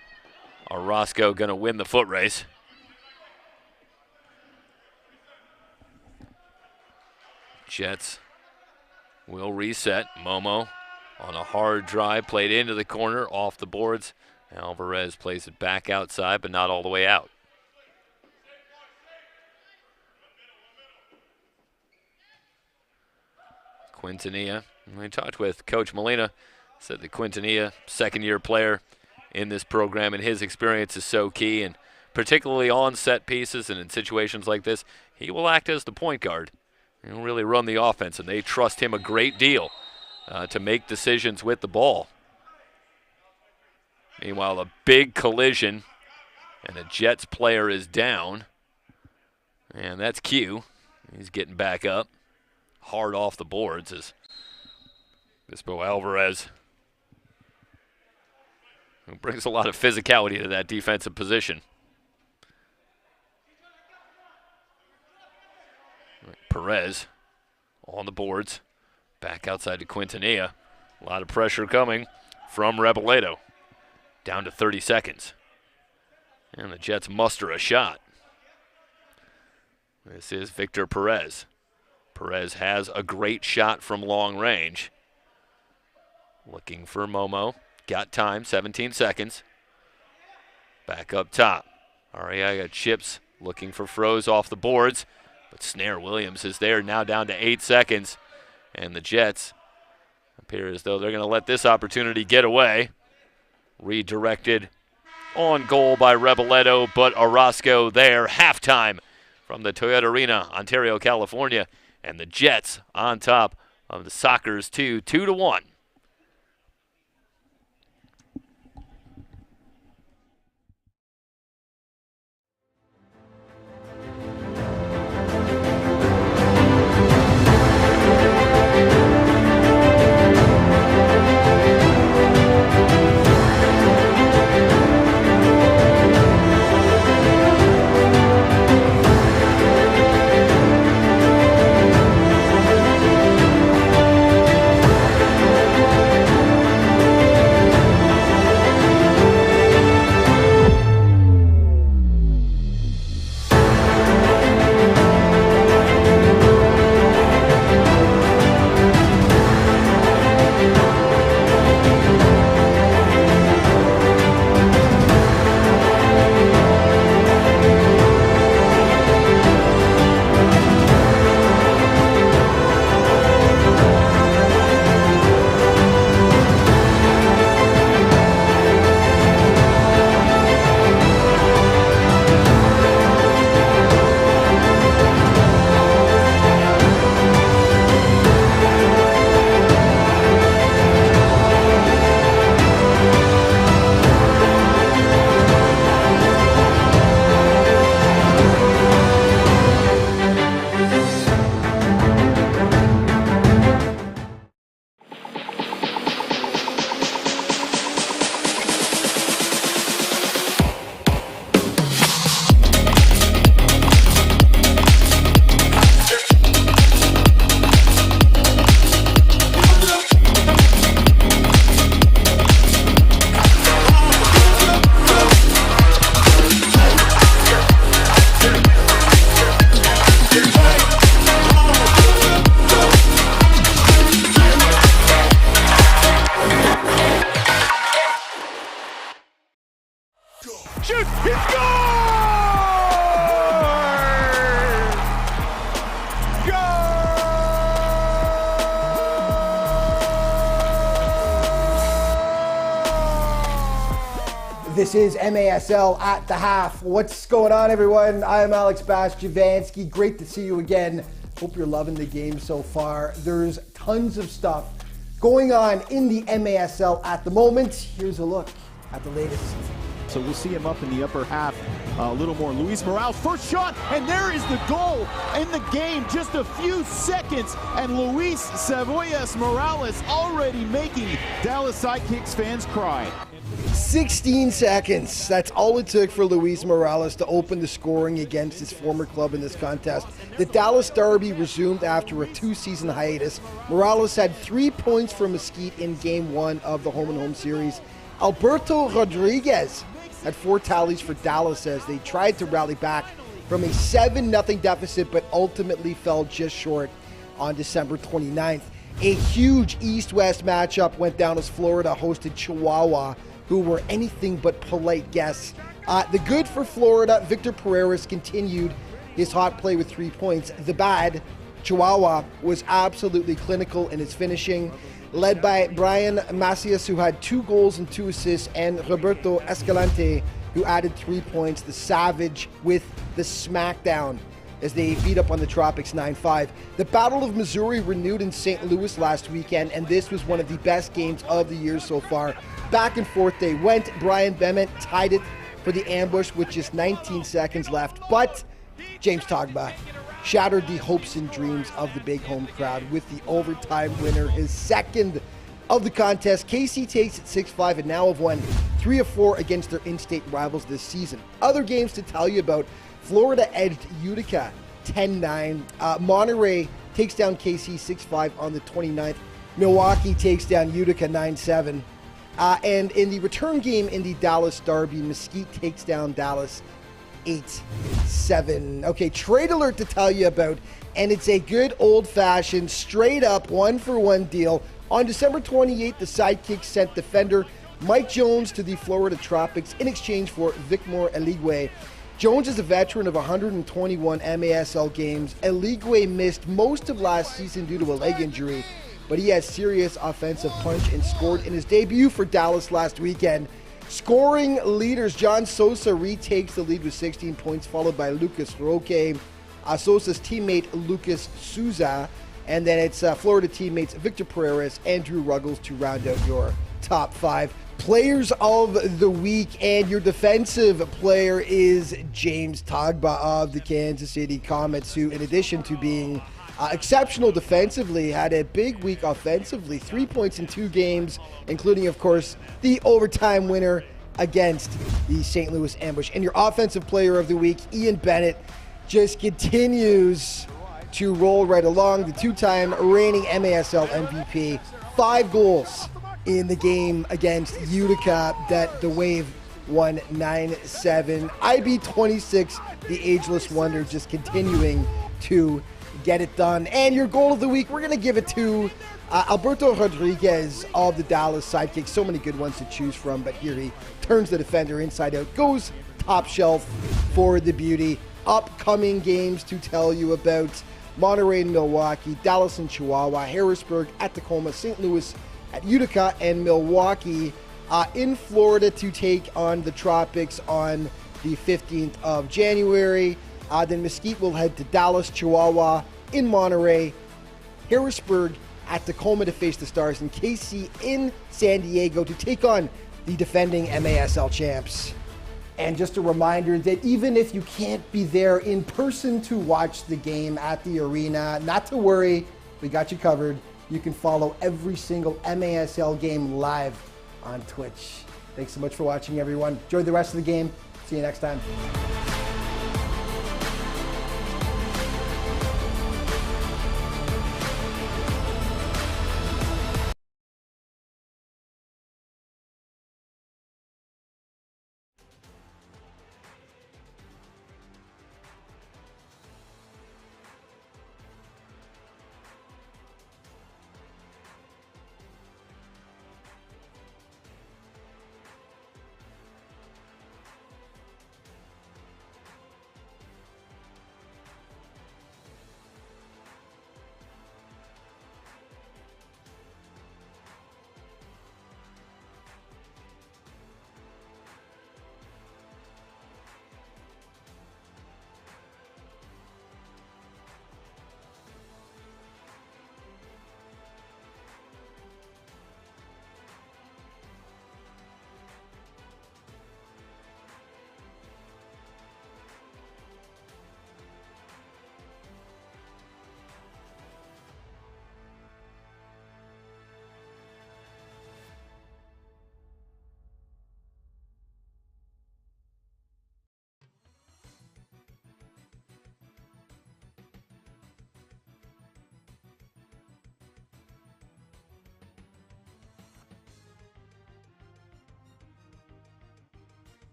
Orozco going to win the foot race. Jets will reset. Momo on a hard drive, played into the corner, off the boards. Alvarez plays it back outside, but not all the way out. Quintanilla, we talked with Coach Molina, said that Quintanilla, second-year player in this program, and his experience is so key, and particularly on set pieces and in situations like this, he will act as the point guard. He'll really run the offense, and they trust him a great deal to make decisions with the ball. Meanwhile, a big collision, and a Jets player is down. And that's Q. He's getting back up. Hard off the boards as Espo Alvarez, who brings a lot of physicality to that defensive position. Perez on the boards. Back outside to Quintanilla. A lot of pressure coming from Reboledo. Down to 30 seconds. And the Jets muster a shot. This is Victor Perez. Perez has a great shot from long range. Looking for Momo. Got time, 17 seconds. Back up top. Arriaga chips, looking for Froze off the boards. But Snare Williams is there, now down to 8 seconds. And the Jets appear as though they're going to let this opportunity get away. Redirected on goal by Reboledo, but Orozco there. Halftime from the Toyota Arena, Ontario, California. And the Jets on top of the Sockers 2-1. This is MASL at the half. What's going on, everyone? I'm Alex Basz-Javansky. Great to see you again. Hope you're loving the game so far. There's tons of stuff going on in the MASL at the moment. Here's a look at the latest. So we'll see him up in the upper half a little more. Luis Morales, first shot, and there is the goal in the game. Just a few seconds, and Luis Cebollas Morales already making Dallas Sidekicks fans cry. 16 seconds. That's all it took for Luis Morales to open the scoring against his former club in this contest. The Dallas Derby resumed after a 2-season hiatus. Morales had 3 points for Mesquite in Game 1 of the home-and-home series. Alberto Rodriguez had 4 tallies for Dallas as they tried to rally back from a 7-0 deficit, but ultimately fell just short on December 29th. A huge East-West matchup went down as Florida hosted Chihuahua, who were anything but polite guests. The good for Florida, Victor Pereira continued his hot play with 3 points. The bad, Chihuahua was absolutely clinical in his finishing, led by Brian Macias, who had 2 goals and 2 assists, and Roberto Escalante, who added 3 points. The Savage with the smackdown as they beat up on the Tropics 9-5. The Battle of Missouri renewed in St. Louis last weekend, and this was one of the best games of the year so far. Back and forth they went. Brian Bement tied it for the ambush with just 19 seconds left, but James Togba shattered the hopes and dreams of the big home crowd with the overtime winner, his second of the contest. KC takes it 6-5 and now have won 3 of 4 against their in-state rivals this season. Other games to tell you about: Florida edged Utica 10-9. Monterey takes down KC 6-5 on the 29th. Milwaukee takes down Utica 9-7. And in the return game in the Dallas Derby, Mesquite takes down Dallas 8-7. Okay, trade alert to tell you about, and it's a good old-fashioned, straight-up, one-for-one deal. On December 28th, the Sidekicks sent defender Mike Jones to the Florida Tropics in exchange for Vicmor Eligwe. Jones is a veteran of 121 MASL games. Eligwe missed most of last season due to a leg injury, but he has serious offensive punch and scored in his debut for Dallas last weekend. Scoring leaders: John Sosa retakes the lead with 16 points, followed by Lucas Roque, Sosa's teammate Lucas Souza, and then it's Florida teammates Victor Pereira, Andrew Ruggles to round out your top 5. Players of the week, and your defensive player is James Togba of the Kansas City Comets, who, in addition to being exceptional defensively, had a big week offensively. 3 points in 2 games, including, of course, the overtime winner against the St. Louis Ambush. And your offensive player of the week, Ian Bennett, just continues to roll right along. The 2-time reigning MASL MVP, 5 goals in the game against Utica that the Wave won 9-7. IB26, the ageless wonder, just continuing to get it done. And your goal of the week, we're going to give it to Alberto Rodriguez of the Dallas Sidekicks. So many good ones to choose from, but here he turns the defender inside out, goes top shelf for the beauty. Upcoming games to tell you about: Monterey and Milwaukee, Dallas and Chihuahua, Harrisburg at Tacoma, St. Louis at Utica, and Milwaukee in Florida to take on the Tropics on the 15th of January. Then Mesquite will head to Dallas, Chihuahua in Monterey, Harrisburg at Tacoma to face the Stars, and KC in San Diego to take on the defending MASL champs. And just a reminder that even if you can't be there in person to watch the game at the arena, not to worry, we got you covered. You can follow every single MASL game live on Twitch. Thanks so much for watching, everyone. Enjoy the rest of the game. See you next time.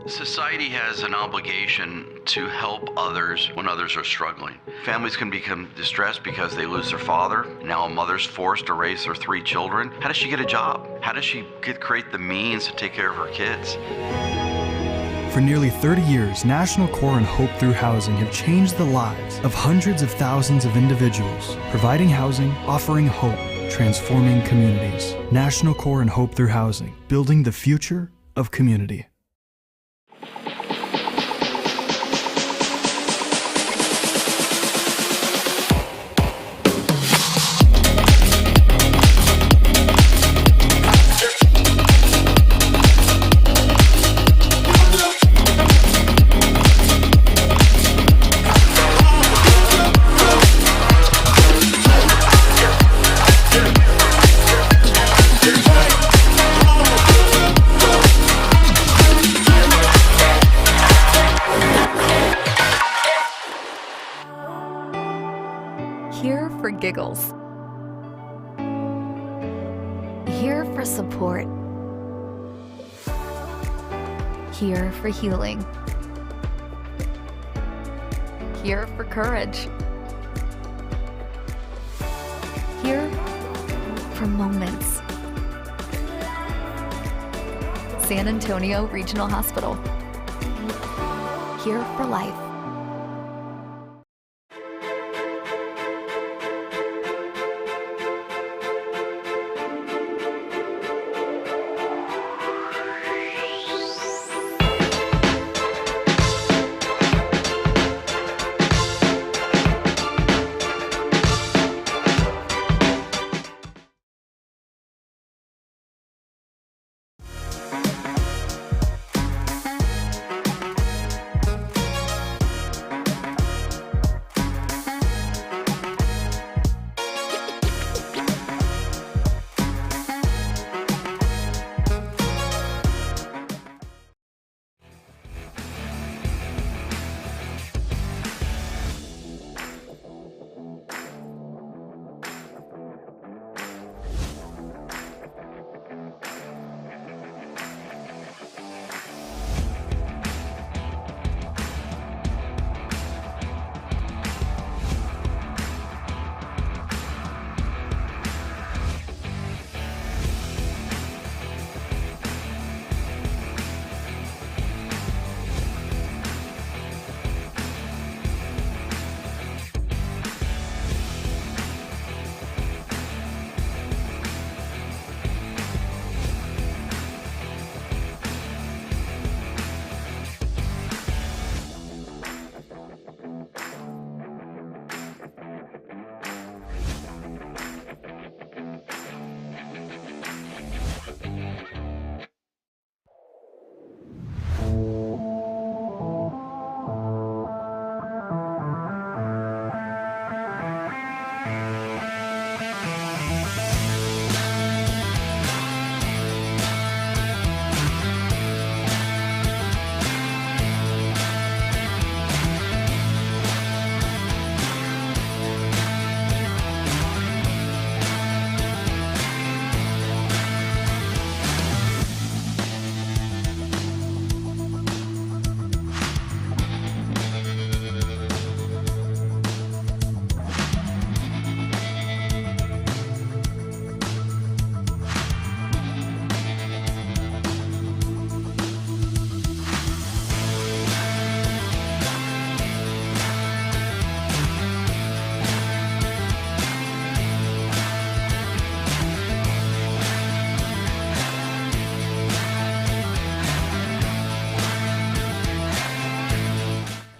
Society has an obligation to help others when others are struggling. Families can become distressed because they lose their father. Now a mother's forced to raise their 3 children. How does she get a job? How does she create the means to take care of her kids? For nearly 30 years, National Core and Hope Through Housing have changed the lives of hundreds of thousands of individuals, providing housing, offering hope, transforming communities. National Core and Hope Through Housing, building the future of community. Here for giggles. Here for support. Here for healing. Here for courage. Here for moments. San Antonio Regional Hospital. Here for life.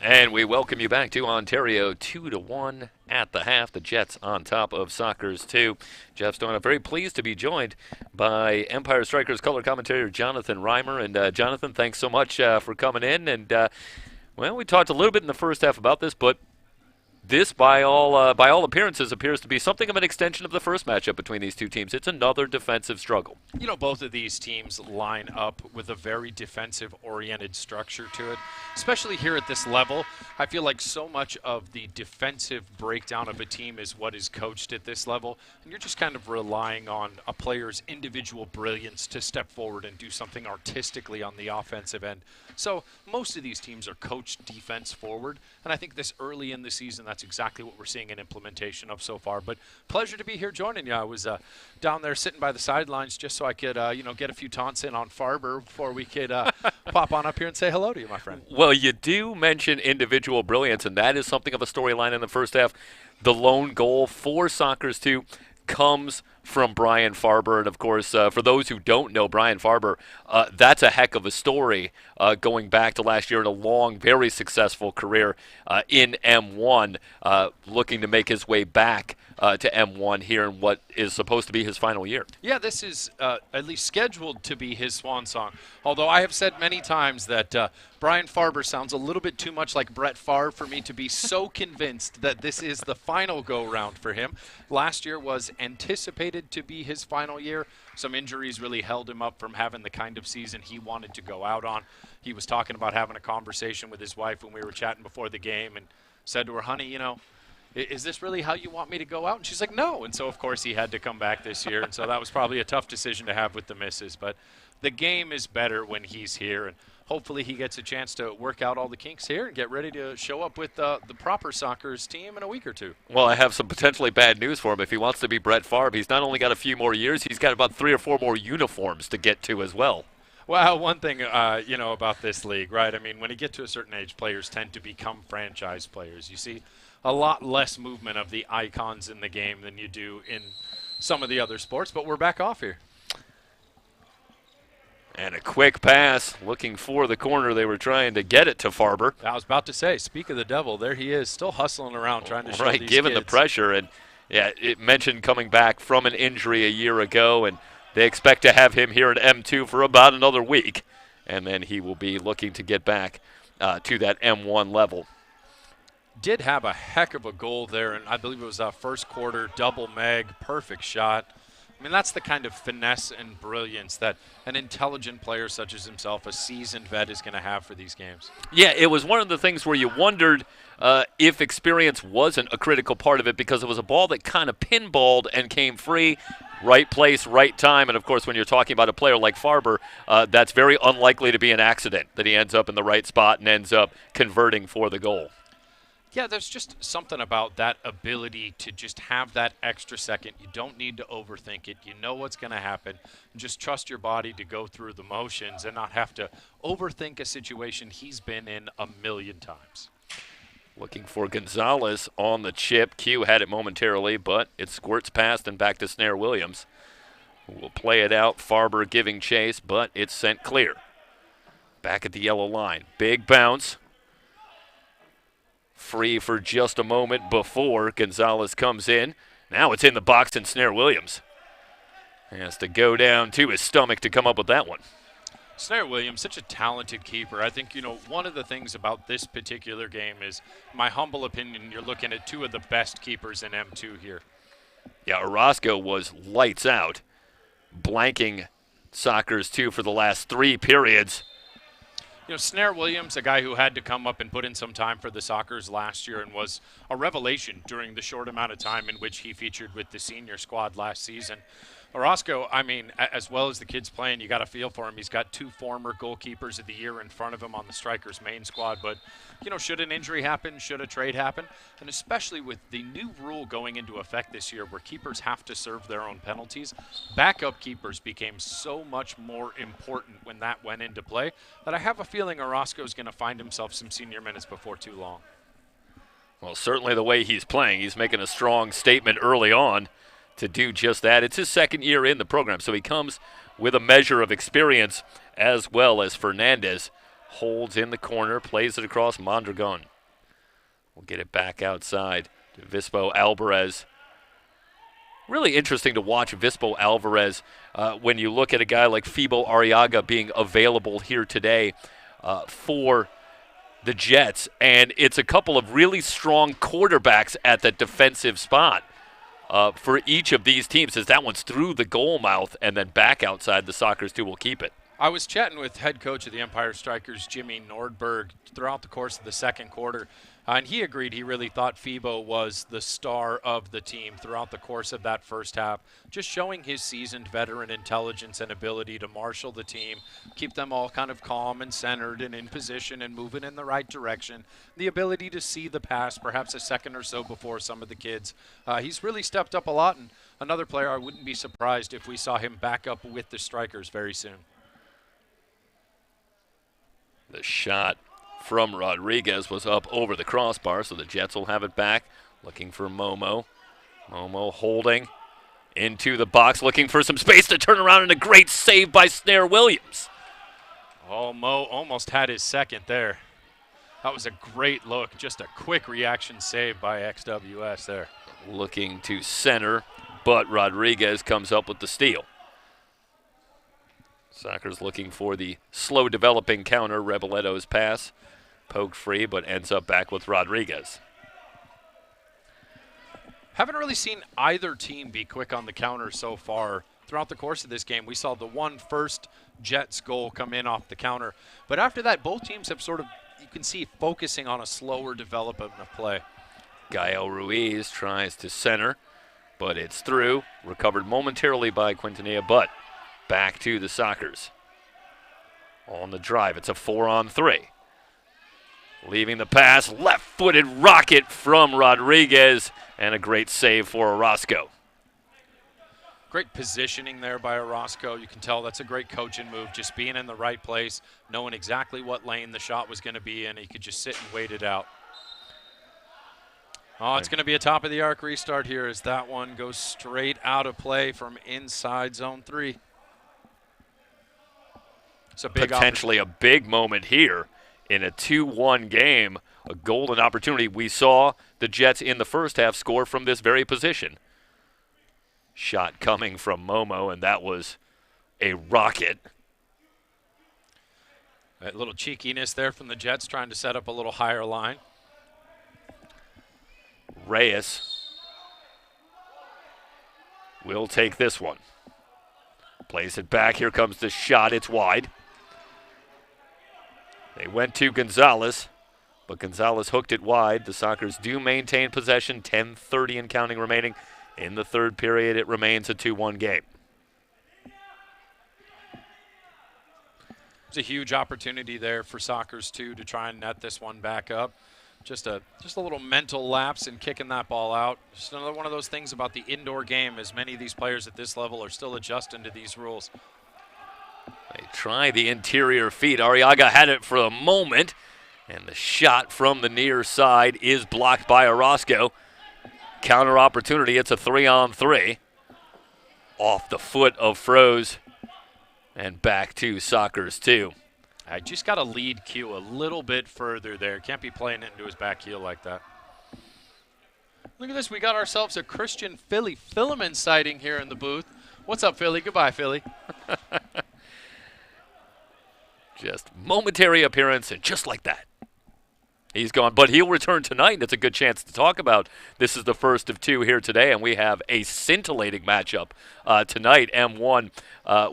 And we welcome you back to Ontario, 2-1 at the half. The Jets on top of Sockers 2. Jeff Stoyan, very pleased to be joined by Empire Strikers color commentator Jonathan Reimer. And Jonathan, thanks so much for coming in. And well, we talked a little bit in the first half about this, but this, by all appearances, appears to be something of an extension of the first matchup between these two teams. It's another defensive struggle. You know, both of these teams line up with a very defensive-oriented structure to it, especially here at this level. I feel like so much of the defensive breakdown of a team is what is coached at this level, and you're just kind of relying on a player's individual brilliance to step forward and do something artistically on the offensive end. So most of these teams are coached defense forward, and I think this early in the season, that's exactly what we're seeing an implementation of so far. But pleasure to be here joining you. I was down there sitting by the sidelines just so I could, get a few taunts in on Farber before we could pop on up here and say hello to you, my friend. Well, you do mention individual brilliance, and that is something of a storyline in the first half. The lone goal for Sockers 2 comes from Brian Farber. And, of course, for those who don't know Brian Farber, that's a heck of a story going back to last year in a long, very successful career in M1, looking to make his way back to M1 here in what is supposed to be his final year. Yeah, this is at least scheduled to be his swan song. Although I have said many times that Brian Farber sounds a little bit too much like Brett Favre for me to be so convinced that this is the final go-round for him. Last year was anticipated to be his final year. Some injuries really held him up from having the kind of season he wanted to go out on. He was talking about having a conversation with his wife when we were chatting before the game and said to her, honey, is this really how you want me to go out? And she's like, no. And so, of course, he had to come back this year. And so that was probably a tough decision to have with the missus. But the game is better when he's here. And hopefully he gets a chance to work out all the kinks here and get ready to show up with the proper Sockers team in a week or two. Well, I have some potentially bad news for him. If he wants to be Brett Favre, he's not only got a few more years, he's got about 3 or 4 more uniforms to get to as well. Well, one thing, about this league, right? I mean, when you get to a certain age, players tend to become franchise players. You see a lot less movement of the icons in the game than you do in some of the other sports, but we're back off here. And a quick pass, looking for the corner. They were trying to get it to Farber. I was about to say, speak of the devil, there he is, still hustling around trying to show right, these given kids. the pressure. And, yeah, it mentioned coming back from an injury a year ago, and they expect to have him here at M2 for about another week. And then he will be looking to get back to that M1 level. Did have a heck of a goal there, and I believe it was a first quarter double mag, perfect shot. I mean, that's the kind of finesse and brilliance that an intelligent player such as himself, a seasoned vet, is going to have for these games. Yeah, it was one of the things where you wondered if experience wasn't a critical part of it, because it was a ball that kind of pinballed and came free. Right place, right time. And, of course, when you're talking about a player like Farber, that's very unlikely to be an accident, that he ends up in the right spot and ends up converting for the goal. Yeah, there's just something about that ability to just have that extra second. You don't need to overthink it. You know what's going to happen. Just trust your body to go through the motions and not have to overthink a situation he's been in a million times. Looking for Gonzalez on the chip. Q had it momentarily, but it squirts past and back to Snare Williams, who will play it out. Farber giving chase, but it's sent clear. Back at the yellow line. Big bounce. Free for just a moment before Gonzalez comes in. Now it's in the box, and Snare Williams has to go down to his stomach to come up with that one. Snare Williams, such a talented keeper. I think, one of the things about this particular game is, my humble opinion, you're looking at 2 of the best keepers in M2 here. Yeah, Orozco was lights out, blanking Sockers 2 for the last 3 periods. Snare Williams, a guy who had to come up and put in some time for the Sockers last year and was a revelation during the short amount of time in which he featured with the senior squad last season. Orozco, I mean, as well as the kids playing, you got to feel for him. He's got 2 former goalkeepers of the year in front of him on the Strikers main squad. But, should an injury happen, should a trade happen, and especially with the new rule going into effect this year where keepers have to serve their own penalties, backup keepers became so much more important when that went into play that I have a feeling Orozco's going to find himself some senior minutes before too long. Well, certainly the way he's playing, he's making a strong statement early on to do just that. It's his second year in the program, so he comes with a measure of experience, as well as Fernandez holds in the corner, plays it across. Mondragon will get it back outside to Vispo Alvarez. Really interesting to watch Vispo Alvarez when you look at a guy like Fibo Arriaga being available here today for the Jets, and it's a couple of really strong quarterbacks at the defensive spot for each of these teams, as that one's through the goal mouth and then back outside. The Sockers, too, will keep it. I was chatting with head coach of the Empire Strikers, Jimmy Nordberg, throughout the course of the second quarter, and he agreed he really thought Febo was the star of the team throughout the course of that first half, just showing his seasoned veteran intelligence and ability to marshal the team, keep them all kind of calm and centered and in position and moving in the right direction, the ability to see the pass perhaps a second or so before some of the kids. He's really stepped up a lot, and another player I wouldn't be surprised if we saw him back up with the Strikers very soon. The shot from Rodriguez was up over the crossbar, so the Jets will have it back, looking for Momo. Momo holding into the box, looking for some space to turn around, and a great save by Snare Williams. Oh, Mo almost had his second there. That was a great look, just a quick reaction save by XWS there. Looking to center, but Rodriguez comes up with the steal. Sockers looking for the slow developing counter. Reboletto's pass poked free, but ends up back with Rodriguez. Haven't really seen either team be quick on the counter so far. Throughout the course of this game, we saw the one first Jets goal come in off the counter. But after that, both teams have sort of, you can see, focusing on a slower development of play. Gael Ruiz tries to center, but it's through. Recovered momentarily by Quintanilla, but back to the Sockers. On the drive, it's a 4-on-3. Leaving the pass, left-footed rocket from Rodriguez, and a great save for Orozco. Great positioning there by Orozco. You can tell that's a great coaching move, just being in the right place, knowing exactly what lane the shot was going to be in. He could just sit and wait it out. Oh, it's going to be a top-of-the-arc restart here as that one goes straight out of play from inside zone 3. It's a big potentially a big moment here in a 2-1 game, a golden opportunity. We saw the Jets in the first half score from this very position. Shot coming from Momo, and that was a rocket. A little cheekiness there from the Jets trying to set up a little higher line. Reyes will take this one. Plays it back. Here comes the shot. It's wide. They went to Gonzalez, but Gonzalez hooked it wide. The Sockers do maintain possession, 10:30 and counting remaining. In the third period, it remains a 2-1 game. It's a huge opportunity there for Sockers, too, to try and net this one back up. Just a little mental lapse in kicking that ball out. Just another one of those things about the indoor game, as many of these players at this level are still adjusting to these rules. They try the interior feed. Arriaga had it for a moment, and the shot from the near side is blocked by Orozco. Counter opportunity. It's a 3-on-3. Off the foot of Froese, and back to Sockers 2. I just got to lead Q a little bit further there. Can't be playing it into his back heel like that. Look at this. We got ourselves a Christian Philly Filament sighting here in the booth. What's up, Philly? Goodbye, Philly. Just momentary appearance, and just like that, he's gone. But he'll return tonight, and it's a good chance to talk about. This is the first of 2 here today, and we have a scintillating matchup tonight, M1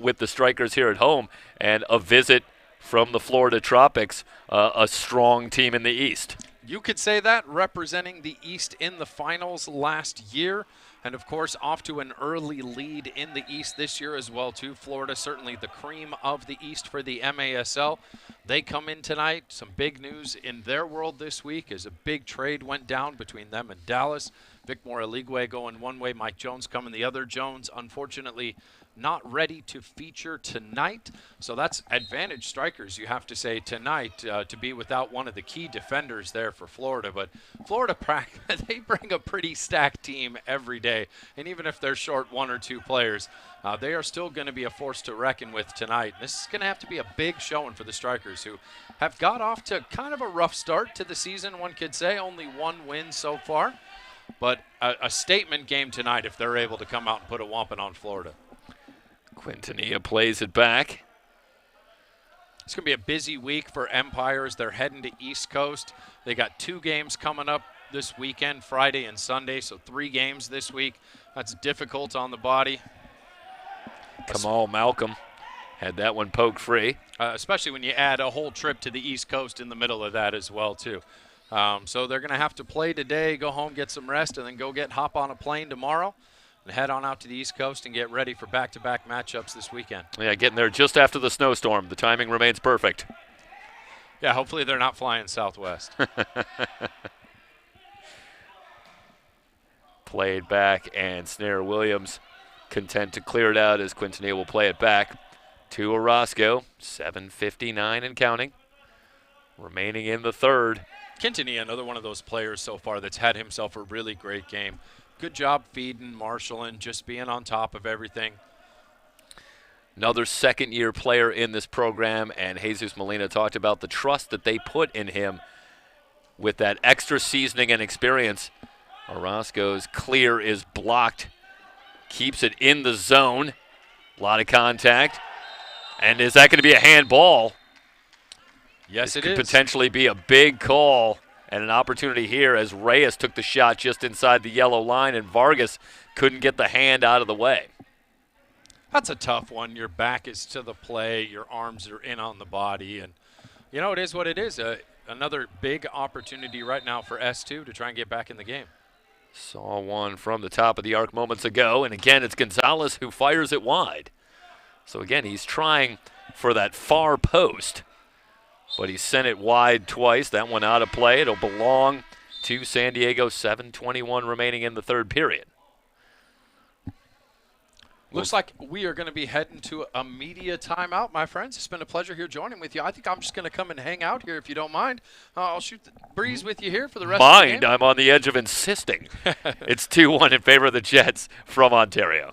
with the Strikers here at home, and a visit from the Florida Tropics, a strong team in the East. You could say that, representing the East in the finals last year. And, of course, off to an early lead in the East this year as well, too. Florida, certainly the cream of the East for the MASL. They come in tonight. Some big news in their world this week as a big trade went down between them and Dallas. Vicmore Eligwe going one way, Mike Jones coming the other. Jones, unfortunately, not ready to feature tonight. So that's advantage Strikers, you have to say, tonight to be without one of the key defenders there for Florida. But Florida, they bring a pretty stacked team every day. And even if they're short 1 or 2 players, they are still going to be a force to reckon with tonight. This is going to have to be a big showing for the Strikers, who have got off to kind of a rough start to the season, one could say. Only 1 win so far. But a statement game tonight if they're able to come out and put a whomping on Florida. Quintanilla plays it back. It's going to be a busy week for Empires. They're heading to East Coast. They got 2 games coming up this weekend, Friday and Sunday, so 3 games this week. That's difficult on the body. Kamal Malcolm had that one poked free. Especially when you add a whole trip to the East Coast in the middle of that as well, too. So they're going to have to play today, go home, get some rest, and then hop on a plane tomorrow and head on out to the East Coast and get ready for back-to-back matchups this weekend. Yeah, getting there just after the snowstorm. The timing remains perfect. Yeah, hopefully they're not flying southwest. Played back, and Snare Williams content to clear it out as Quintanilla will play it back to Orozco. 7:59 and counting. Remaining in the third. Quintanilla, another one of those players so far that's had himself a really great game. Good job feeding, marshaling, just being on top of everything. Another second-year player in this program, and Jesus Molina talked about the trust that they put in him with that extra seasoning and experience. Orozco's clear is blocked, keeps it in the zone. A lot of contact. And is that going to be a handball? Yes, it could is. Potentially be a big call and an opportunity here as Reyes took the shot just inside the yellow line and Vargas couldn't get the hand out of the way. That's a tough one. Your back is to the play. Your arms are in on the body. And, it is what it is. Another big opportunity right now for S2 to try and get back in the game. Saw one from the top of the arc moments ago. And, again, it's Gonzalez who fires it wide. So, again, he's trying for that far post. But he sent it wide twice. That one out of play. It'll belong to San Diego. 7:21 remaining in the third period. Looks like we are going to be heading to a media timeout, my friends. It's been a pleasure here joining with you. I think I'm just going to come and hang out here if you don't mind. I'll shoot the breeze with you here for the rest of the game. I'm on the edge of insisting. It's 2-1 in favor of the Jets from Ontario.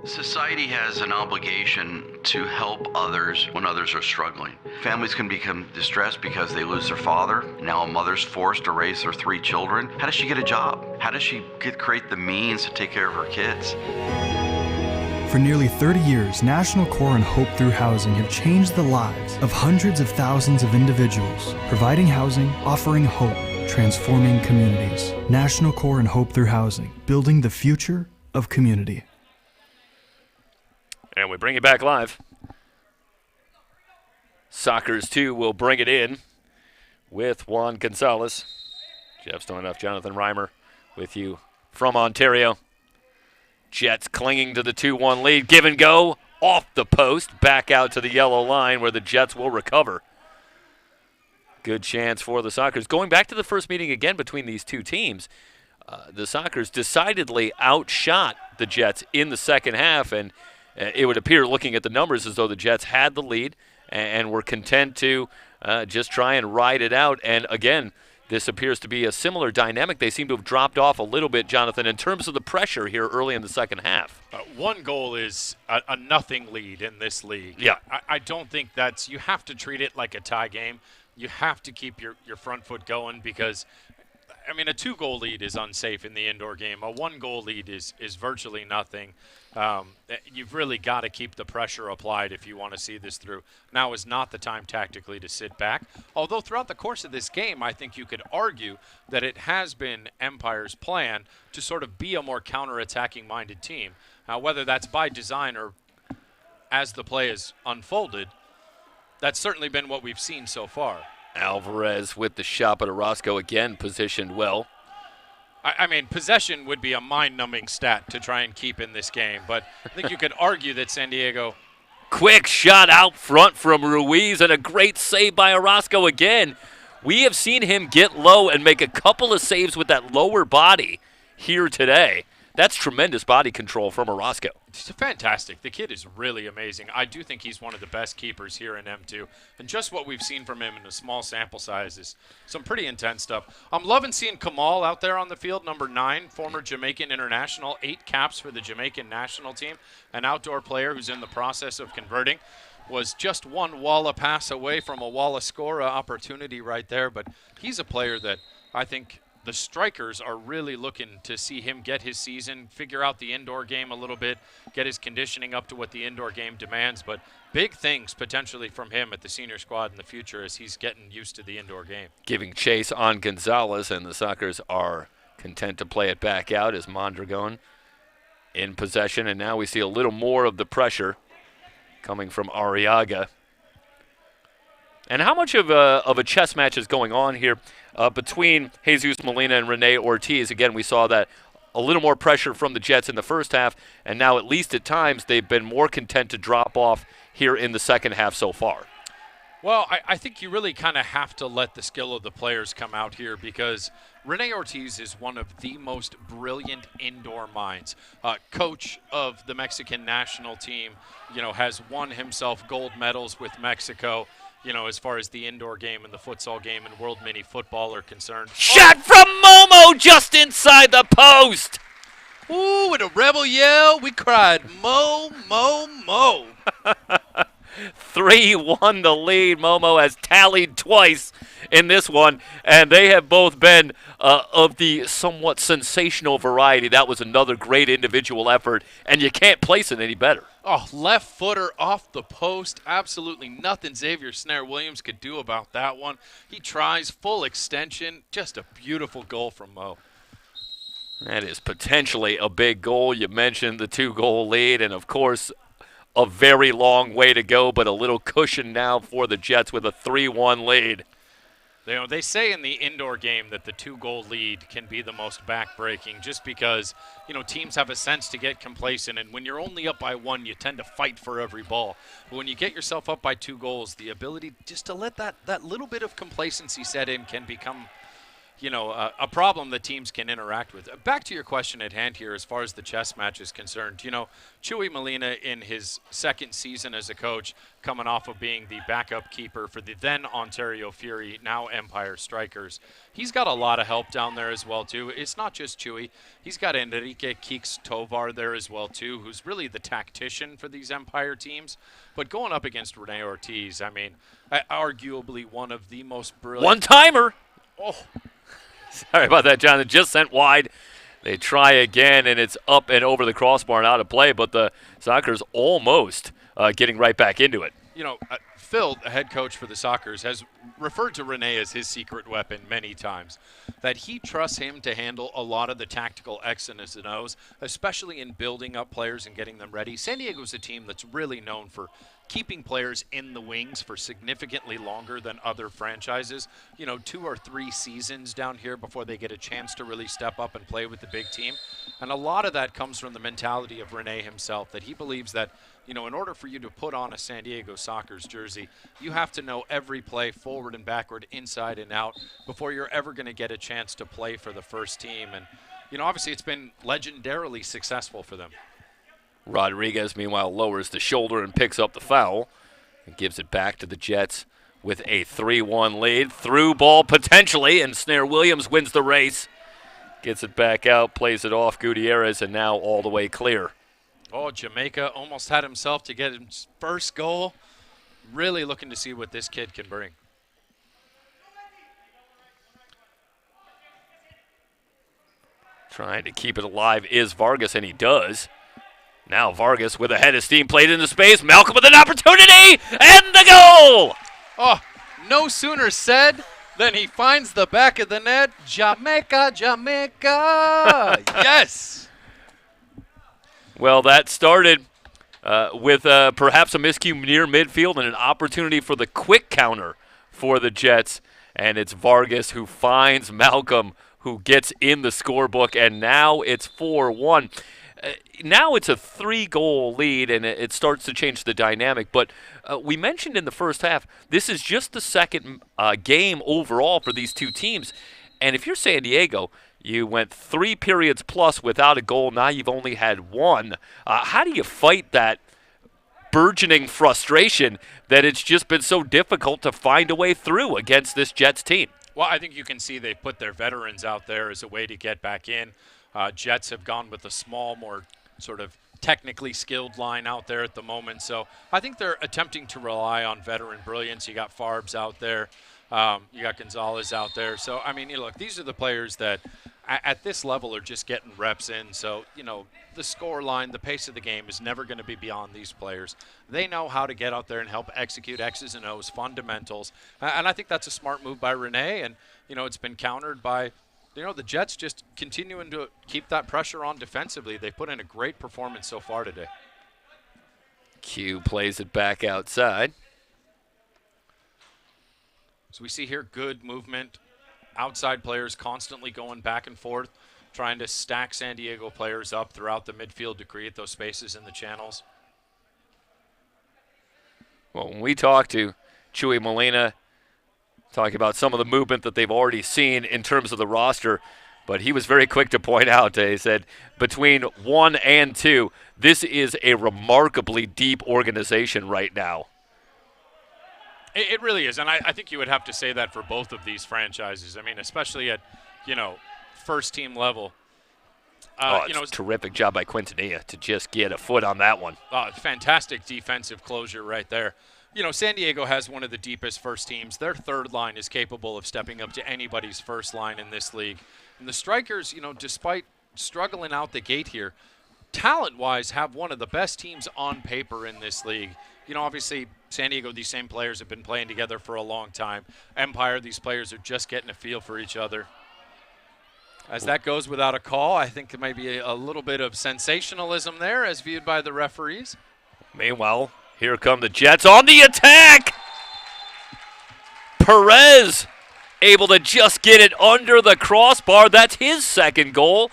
Society has an obligation to help others when others are struggling. Families can become distressed because they lose their father. Now a mother's forced to raise their 3 children. How does she get a job? How does she create the means to take care of her kids? For nearly 30 years, National Core and Hope Through Housing have changed the lives of hundreds of thousands of individuals, providing housing, offering hope, transforming communities. National Core and Hope Through Housing, building the future of community. And we bring it back live. Sockers 2 will bring it in with Juan Gonzalez. Jeff Stoynoff, Jonathan Reimer with you from Ontario. Jets clinging to the 2-1 lead. Give and go off the post. Back out to the yellow line where the Jets will recover. Good chance for the Sockers. Going back to the first meeting again between these two teams, the Sockers decidedly outshot the Jets in the second half, and it would appear, looking at the numbers, as though the Jets had the lead and were content to just try and ride it out. And again, this appears to be a similar dynamic. They seem to have dropped off a little bit, Jonathan, in terms of the pressure here early in the second half. One goal is a nothing lead in this league. Yeah. I don't think you have to treat it like a tie game. You have to keep your front foot going because I mean, a 2-goal lead is unsafe in the indoor game. A 1-goal lead is virtually nothing. You've really got to keep the pressure applied if you want to see this through. Now is not the time tactically to sit back. Although throughout the course of this game, I think you could argue that it has been Empire's plan to sort of be a more counter-attacking minded team. Whether that's by design or as the play has unfolded, that's certainly been what we've seen so far. Alvarez with the shot, but Orozco again positioned well. I mean, possession would be a mind-numbing stat to try and keep in this game, but I think you could argue that San Diego... Quick shot out front from Ruiz, and a great save by Orozco again. We have seen him get low and make a couple of saves with that lower body here today. That's tremendous body control from Orozco. It's fantastic. The kid is really amazing. I do think he's one of the best keepers here in M2. And just what we've seen from him in a small sample size is some pretty intense stuff. I'm loving seeing Kamal out there on the field, number 9, former Jamaican international, 8 caps for the Jamaican national team, an outdoor player who's in the process of converting. Was just one Walla pass away from a Walla score opportunity right there. But he's a player that I think the Strikers are really looking to see him get his season, figure out the indoor game a little bit, get his conditioning up to what the indoor game demands. But big things potentially from him at the senior squad in the future as he's getting used to the indoor game. Giving chase on Gonzalez, and the Sockers are content to play it back out as Mondragon in possession. And now we see a little more of the pressure coming from Arriaga. And how much of a chess match is going on here between Jesus Molina and Rene Ortiz? Again, we saw that a little more pressure from the Jets in the first half, and now at least at times they've been more content to drop off here in the second half so far. Well, I think you really kind of have to let the skill of the players come out here because Rene Ortiz is one of the most brilliant indoor minds. Coach of the Mexican national team, has won himself gold medals with Mexico. As far as the indoor game and the futsal game and World Mini Football are concerned. Shot from Momo just inside the post. Ooh, with a rebel yell, we cried, Mo, Mo, Mo. 3-1 the lead. Momo has tallied twice in this one, and they have both been of the somewhat sensational variety. That was another great individual effort, and you can't place it any better. Oh, left footer off the post. Absolutely nothing Xavier Snare-Williams could do about that one. He tries full extension. Just a beautiful goal from Mo. That is potentially a big goal. You mentioned the 2-goal lead, and of course, a very long way to go, but a little cushion now for the Jets with a 3-1 lead. They say in the indoor game that the 2-goal lead can be the most backbreaking just because, teams have a sense to get complacent, and when you're only up by 1, you tend to fight for every ball. But when you get yourself up by 2 goals, the ability just to let that little bit of complacency set in can become a problem that teams can interact with. Back to your question at hand here as far as the chess match is concerned. Chuy Molina in his second season as a coach, coming off of being the backup keeper for the then Ontario Fury, now Empire Strikers. He's got a lot of help down there as well, too. It's not just Chuy. He's got Enrique Keeks Tovar there as well, too, who's really the tactician for these Empire teams. But going up against Rene Ortiz, I mean, arguably one of the most brilliant. One-timer. Oh. Sorry about that, John. It just sent wide. They try again, and it's up and over the crossbar and out of play, but the Sockers almost getting right back into it. Phil, the head coach for the Sockers, has referred to Rene as his secret weapon many times, that he trusts him to handle a lot of the tactical X's and O's, especially in building up players and getting them ready. San Diego's a team that's really known for keeping players in the wings for significantly longer than other franchises. 2 or 3 seasons down here before they get a chance to really step up and play with the big team. And a lot of that comes from the mentality of Rene himself, that he believes that, in order for you to put on a San Diego Sockers jersey, you have to know every play forward and backward, inside and out, before you're ever going to get a chance to play for the first team. And, obviously it's been legendarily successful for them. Rodriguez, meanwhile, lowers the shoulder and picks up the foul and gives it back to the Jets with a 3-1 lead. Through ball potentially, and Snare-Williams wins the race. Gets it back out, plays it off Gutierrez, and now all the way clear. Oh, Jamaica almost had himself to get his first goal. Really looking to see what this kid can bring. Trying to keep it alive is Vargas, and he does. Now Vargas with a head of steam played into space. Malcolm with an opportunity, and the goal! Oh, no sooner said than he finds the back of the net. Jamaica, Jamaica. Yes. Well, that started with perhaps a miscue near midfield and an opportunity for the quick counter for the Jets. And it's Vargas who finds Malcolm, who gets in the scorebook, and now it's 4-1. Now it's a 3-goal lead, and it starts to change the dynamic. But we mentioned in the first half, this is just the second game overall for these two teams. And if you're San Diego, you went 3 periods plus without a goal. Now you've only had one. How do you fight that burgeoning frustration that it's just been so difficult to find a way through against this Jets team? Well, I think you can see they put their veterans out there as a way to get back in. Jets have gone with a small, more sort of technically skilled line out there at the moment. So I think they're attempting to rely on veteran brilliance. You got Farbs out there. You got Gonzalez out there. So, I mean, look, these are the players that at this level are just getting reps in. So, the score line, the pace of the game is never going to be beyond these players. They know how to get out there and help execute X's and O's, fundamentals. And I think that's a smart move by Rene. And, it's been countered by, the Jets just continuing to keep that pressure on defensively. They put in a great performance so far today. Q plays it back outside. So we see here good movement. Outside players constantly going back and forth, trying to stack San Diego players up throughout the midfield to create those spaces in the channels. Well, when we talk to Chuy Molina, talking about some of the movement that they've already seen in terms of the roster, but he was very quick to point out, he said, between 1 and 2, this is a remarkably deep organization right now. It really is, and I think you would have to say that for both of these franchises. I mean, especially at, first-team level. It's a terrific job by Quintanilla to just get a foot on that one. Fantastic defensive closure right there. San Diego has one of the deepest first teams. Their third line is capable of stepping up to anybody's first line in this league. And the Strikers, despite struggling out the gate here, talent-wise have one of the best teams on paper in this league. Obviously, San Diego, these same players have been playing together for a long time. Empire, these players are just getting a feel for each other. As that goes without a call, I think there might be a little bit of sensationalism there as viewed by the referees. Meanwhile, here come the Jets on the attack. Perez able to just get it under the crossbar. That's his second goal.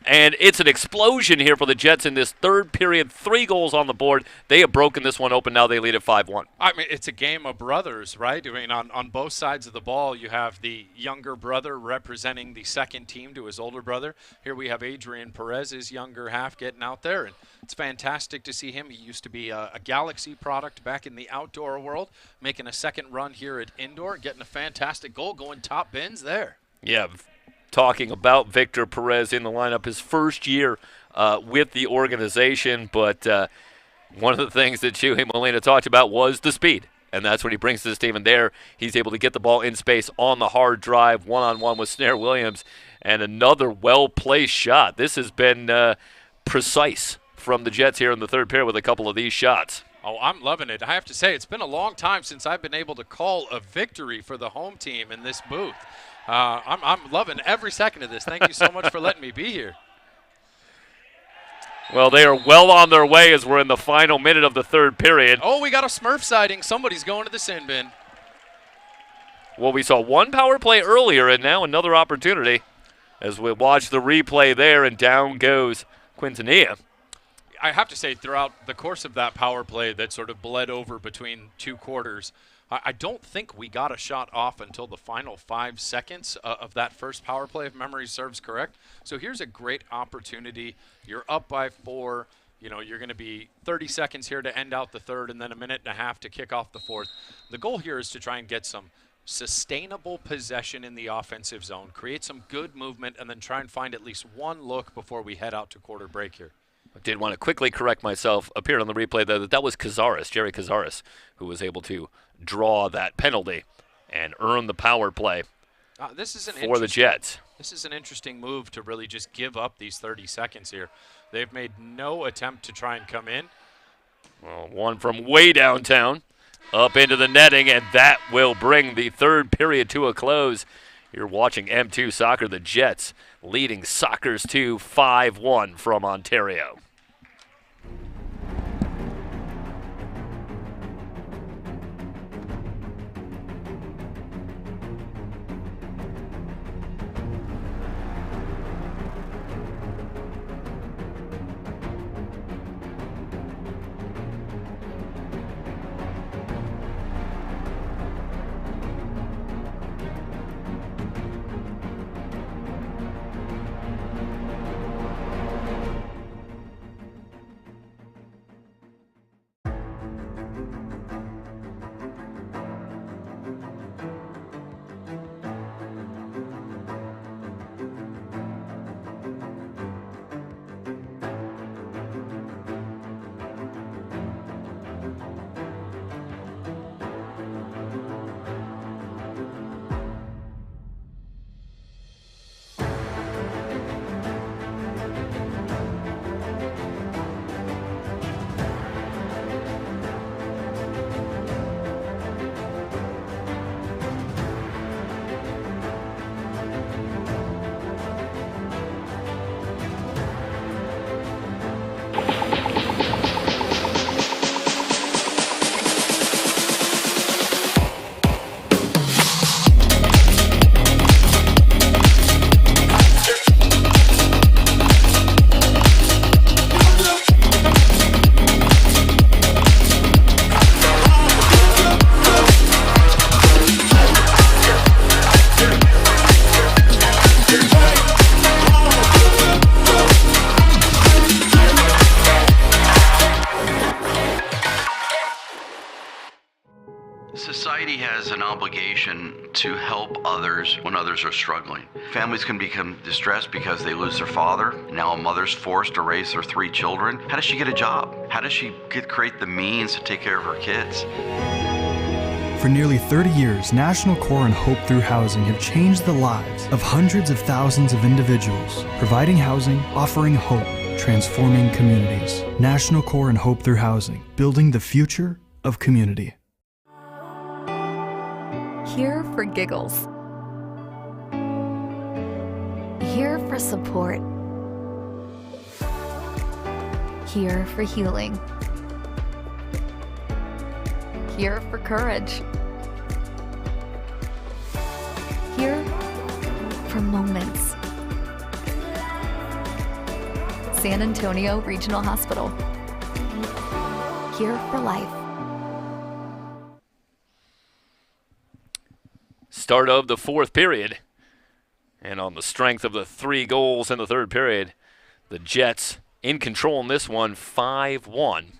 And it's an explosion here for the Jets in this third period. 3 goals on the board. They have broken this one open. Now they lead at 5-1. I mean, it's a game of brothers, right? I mean, on both sides of the ball, you have the younger brother representing the second team to his older brother. Here we have Adrian Perez, his younger half, getting out there. And it's fantastic to see him. He used to be a Galaxy product back in the outdoor world, making a second run here at indoor, getting a fantastic goal, going top bins there. Yeah, talking about Victor Perez in the lineup, his first year with the organization, but one of the things that Chuy Molina talked about was the speed, and that's what he brings to this team. And there, he's able to get the ball in space on the hard drive, one-on-one with Snare Williams, and another well-placed shot. This has been precise from the Jets here in the third period with a couple of these shots. Oh, I'm loving it. I have to say, it's been a long time since I've been able to call a victory for the home team in this booth. I'm loving every second of this. Thank you so much for letting me be here. Well, they are well on their way as we're in the final minute of the third period. Oh, we got a Smurf sighting. Somebody's going to the sin bin. Well, we saw one power play earlier, and now another opportunity as we watch the replay there, and down goes Quintanilla. I have to say, throughout the course of that power play that sort of bled over between two quarters, I don't think we got a shot off until the final 5 seconds of that first power play, if memory serves correct. So here's a great opportunity. You're up by 4. You're going to be 30 seconds here to end out the third, and then a minute and a half to kick off the fourth. The goal here is to try and get some sustainable possession in the offensive zone, create some good movement, and then try and find at least one look before we head out to quarter break here. I did want to quickly correct myself. Appeared on the replay that was Cazares, Jerry Cazares, who was able to draw that penalty and earn the power play this is for the Jets. This is an interesting move to really just give up these 30 seconds here. They've made no attempt to try and come in. Well, one from way downtown up into the netting, and that will bring the third period to a close. You're watching M2 Soccer, the Jets leading Sockers 2 5-1 from Ontario. Society has an obligation to help others when others are struggling. Families can become distressed because they lose their father. Now a mother's forced to raise their 3 children. How does she get a job? How does she create the means to take care of her kids? For nearly 30 years, National Core and Hope Through Housing have changed the lives of hundreds of thousands of individuals, providing housing, offering hope, transforming communities. National Core and Hope Through Housing, building the future of community. Here for giggles. Here for support. Here for healing. Here for courage. Here for moments. San Antonio Regional Hospital. Here for life. Start of the fourth period. And on the strength of the 3 goals in the third period, the Jets in control in this one, 5-1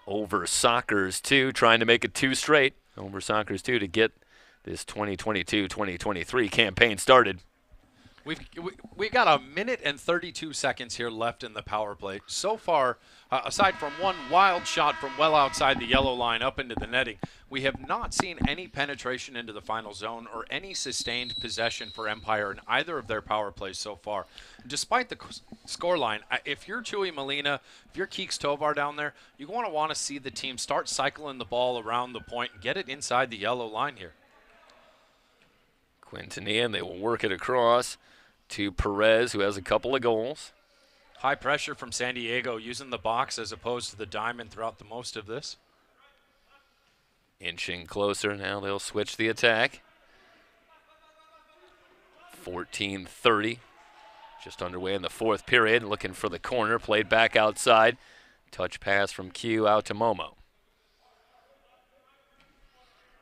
over Sockers 2, trying to make it 2 straight over Sockers 2 to get this 2022-2023 campaign started. We got a minute and 32 seconds here left in the power play. So far, aside from one wild shot from well outside the yellow line up into the netting, we have not seen any penetration into the final zone or any sustained possession for Empire in either of their power plays so far. Despite the scoreline, if you're Chewy Molina, if you're Keeks Tovar down there, you want to see the team start cycling the ball around the point and get it inside the yellow line here. Quintanilla, they will work it across to Perez, who has a couple of goals. High pressure from San Diego, using the box as opposed to the diamond throughout the most of this. Inching closer, now they'll switch the attack. 14:30, just underway in the fourth period, looking for the corner, played back outside. Touch pass from Q out to Momo.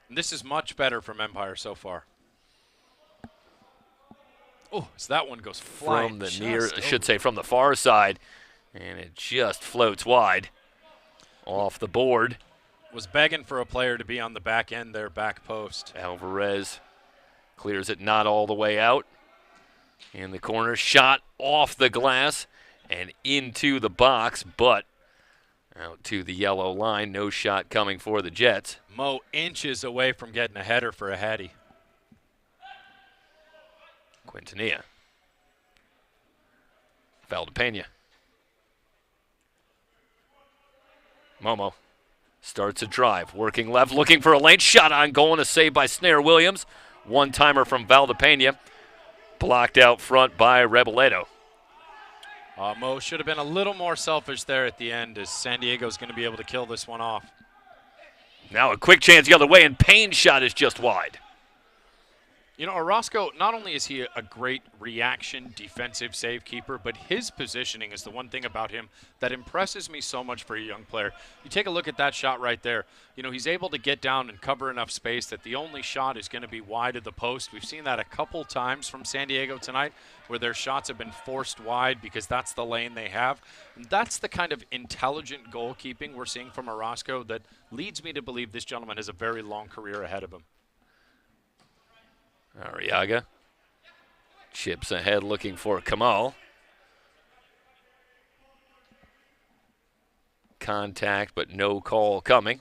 And this is much better from Empire so far. Oh, so that one goes flying. From the near, I should say from the far side, and it just floats wide off the board. Was begging for a player to be on the back end there, back post. Alvarez clears it not all the way out. In the corner, shot off the glass and into the box, but out to the yellow line. No shot coming for the Jets. Mo inches away from getting a header for a Hattie. Quintanilla. Valdepena. Momo starts a drive, working left, looking for a lane. Shot on goal and a save by Snare Williams. One-timer from Valdepena. Blocked out front by Reboledo. Mo should have been a little more selfish there at the end, as San Diego's going to be able to kill this one off. Now a quick chance the other way, and Payne's shot is just wide. You know, Orozco, not only is he a great reaction defensive save keeper, but his positioning is the one thing about him that impresses me so much for a young player. You take a look at that shot right there. You know, he's able to get down and cover enough space that the only shot is going to be wide of the post. We've seen that a couple times from San Diego tonight, where their shots have been forced wide because that's the lane they have. And that's the kind of intelligent goalkeeping we're seeing from Orozco that leads me to believe this gentleman has a very long career ahead of him. Arriaga chips ahead looking for Kamal. Contact, but no call coming.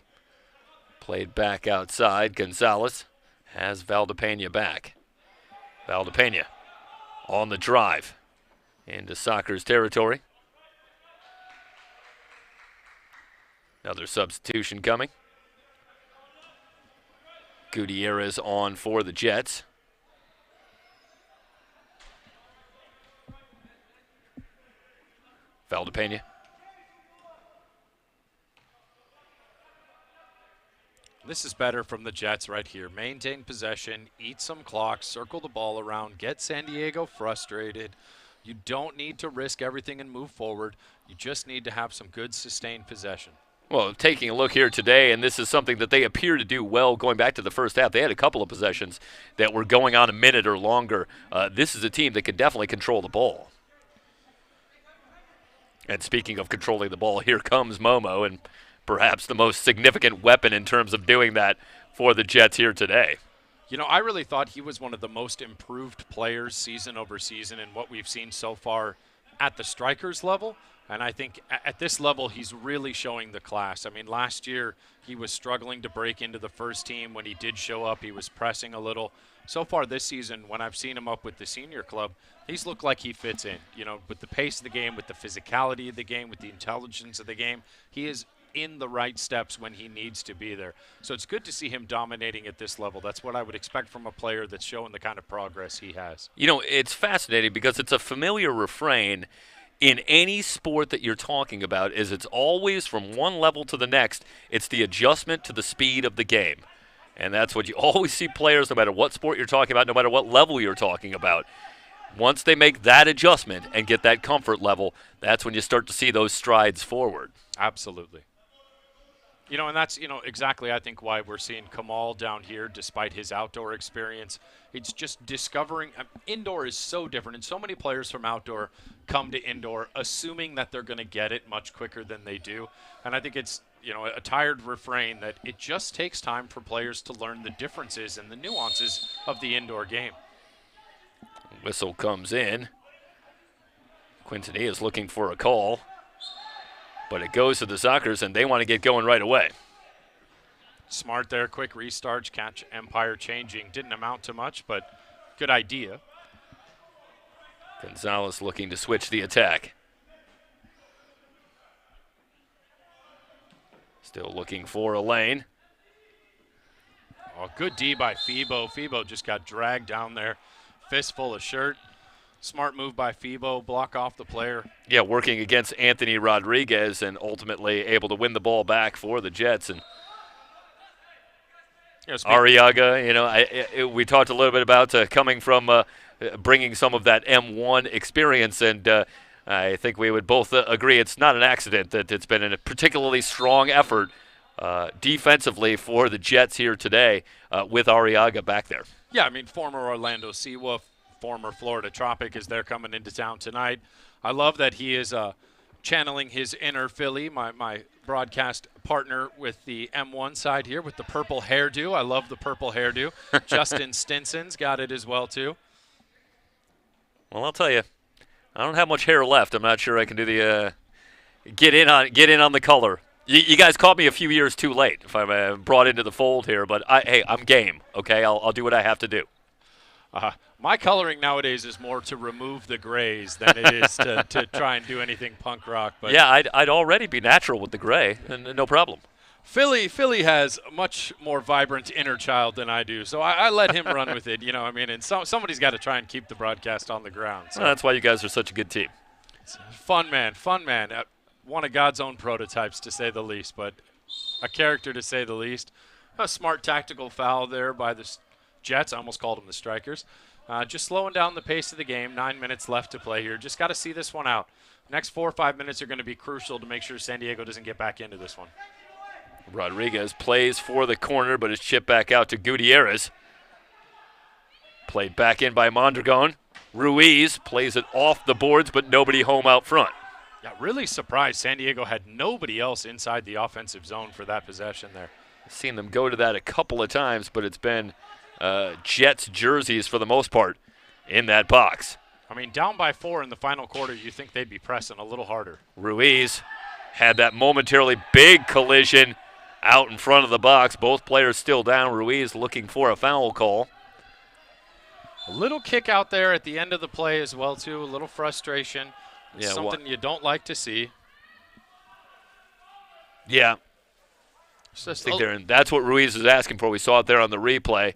Played back outside. Gonzalez has Valdepena back. Valdepena on the drive into Soccer's territory. Another substitution coming. Gutierrez on for the Jets. Valdepena. This is better from the Jets right here. Maintain possession, eat some clock, circle the ball around, get San Diego frustrated. You don't need to risk everything and move forward. You just need to have some good sustained possession. Well, taking a look here today, and this is something that they appear to do well going back to the first half. They had a couple of possessions that were going on a minute or longer. This is a team that can definitely control the ball. And speaking of controlling the ball, here comes Momo, and perhaps the most significant weapon in terms of doing that for the Jets here today. You know, I really thought he was one of the most improved players season over season in what we've seen so far at the strikers level. And I think at this level, he's really showing the class. I mean, last year, he was struggling to break into the first team. When he did show up, he was pressing a little. So far this season, when I've seen him up with the senior club, he's looked like he fits in. You know, with the pace of the game, with the physicality of the game, with the intelligence of the game, he is in the right steps when he needs to be there. So it's good to see him dominating at this level. That's what I would expect from a player that's showing the kind of progress he has. You know, it's fascinating because it's a familiar refrain in any sport that you're talking about, is it's always from one level to the next. It's the adjustment to the speed of the game. And that's what you always see players, no matter what sport you're talking about, no matter what level you're talking about. Once they make that adjustment and get that comfort level, that's when you start to see those strides forward. Absolutely. You know, and that's, you know, exactly, I think, why we're seeing Kamal down here despite his outdoor experience. It's just discovering indoor is so different, and so many players from outdoor come to indoor assuming that they're going to get it much quicker than they do. And I think it's, you know, a tired refrain that it just takes time for players to learn the differences and the nuances of the indoor game. Whistle comes in. Quintanilla is looking for a call. But it goes to the Sockers, and they want to get going right away. Smart there, quick restart, catch Empire changing. Didn't amount to much, but good idea. Gonzalez looking to switch the attack. Still looking for a lane. Oh, good D by Febo. Febo just got dragged down there. Fistful of shirt. Smart move by Febo, block off the player. Yeah, working against Anthony Rodriguez and ultimately able to win the ball back for the Jets. And Arriaga, you know, we talked a little bit about coming from bringing some of that M1 experience, and I think we would both agree it's not an accident that it's been a particularly strong effort defensively for the Jets here today with Arriaga back there. Yeah, I mean, former Orlando Seawolf, former Florida Tropic, as they're coming into town tonight. I love that he is channeling his inner Philly, my broadcast partner with the M1 side here with the purple hairdo. I love the purple hairdo. Justin Stinson's got it as well, too. Well, I'll tell you, I don't have much hair left. I'm not sure I can do the get in on the color. You guys caught me a few years too late if I'm brought into the fold here, but hey, I'm game, okay? I'll do what I have to do. My coloring nowadays is more to remove the grays than it is to try and do anything punk rock. But Yeah, I'd already be natural with the gray, and no problem. Philly has a much more vibrant inner child than I do, so I let him run with it. And somebody's got to try and keep the broadcast on the ground. So. Well, that's why you guys are such a good team. Fun man. One of God's own prototypes, to say the least, but a character, to say the least. A smart tactical foul there by the Jets. I almost called them the Strikers. Just slowing down the pace of the game. 9 minutes left to play here. Just got to see this one out. Next 4 or 5 minutes are going to be crucial to make sure San Diego doesn't get back into this one. Rodriguez plays for the corner, but is chipped back out to Gutierrez. Played back in by Mondragon. Ruiz plays it off the boards, but nobody home out front. Yeah, really surprised San Diego had nobody else inside the offensive zone for that possession there. I've seen them go to that a couple of times, but it's been Jets jerseys for the most part in that box. I mean, down by 4 in the final quarter, you think they'd be pressing a little harder. Ruiz had that momentarily big collision out in front of the box. Both players still down. Ruiz looking for a foul call. A little kick out there at the end of the play as well, too. A little frustration. Yeah, something you don't like to see. Yeah. That's what Ruiz is asking for. We saw it there on the replay.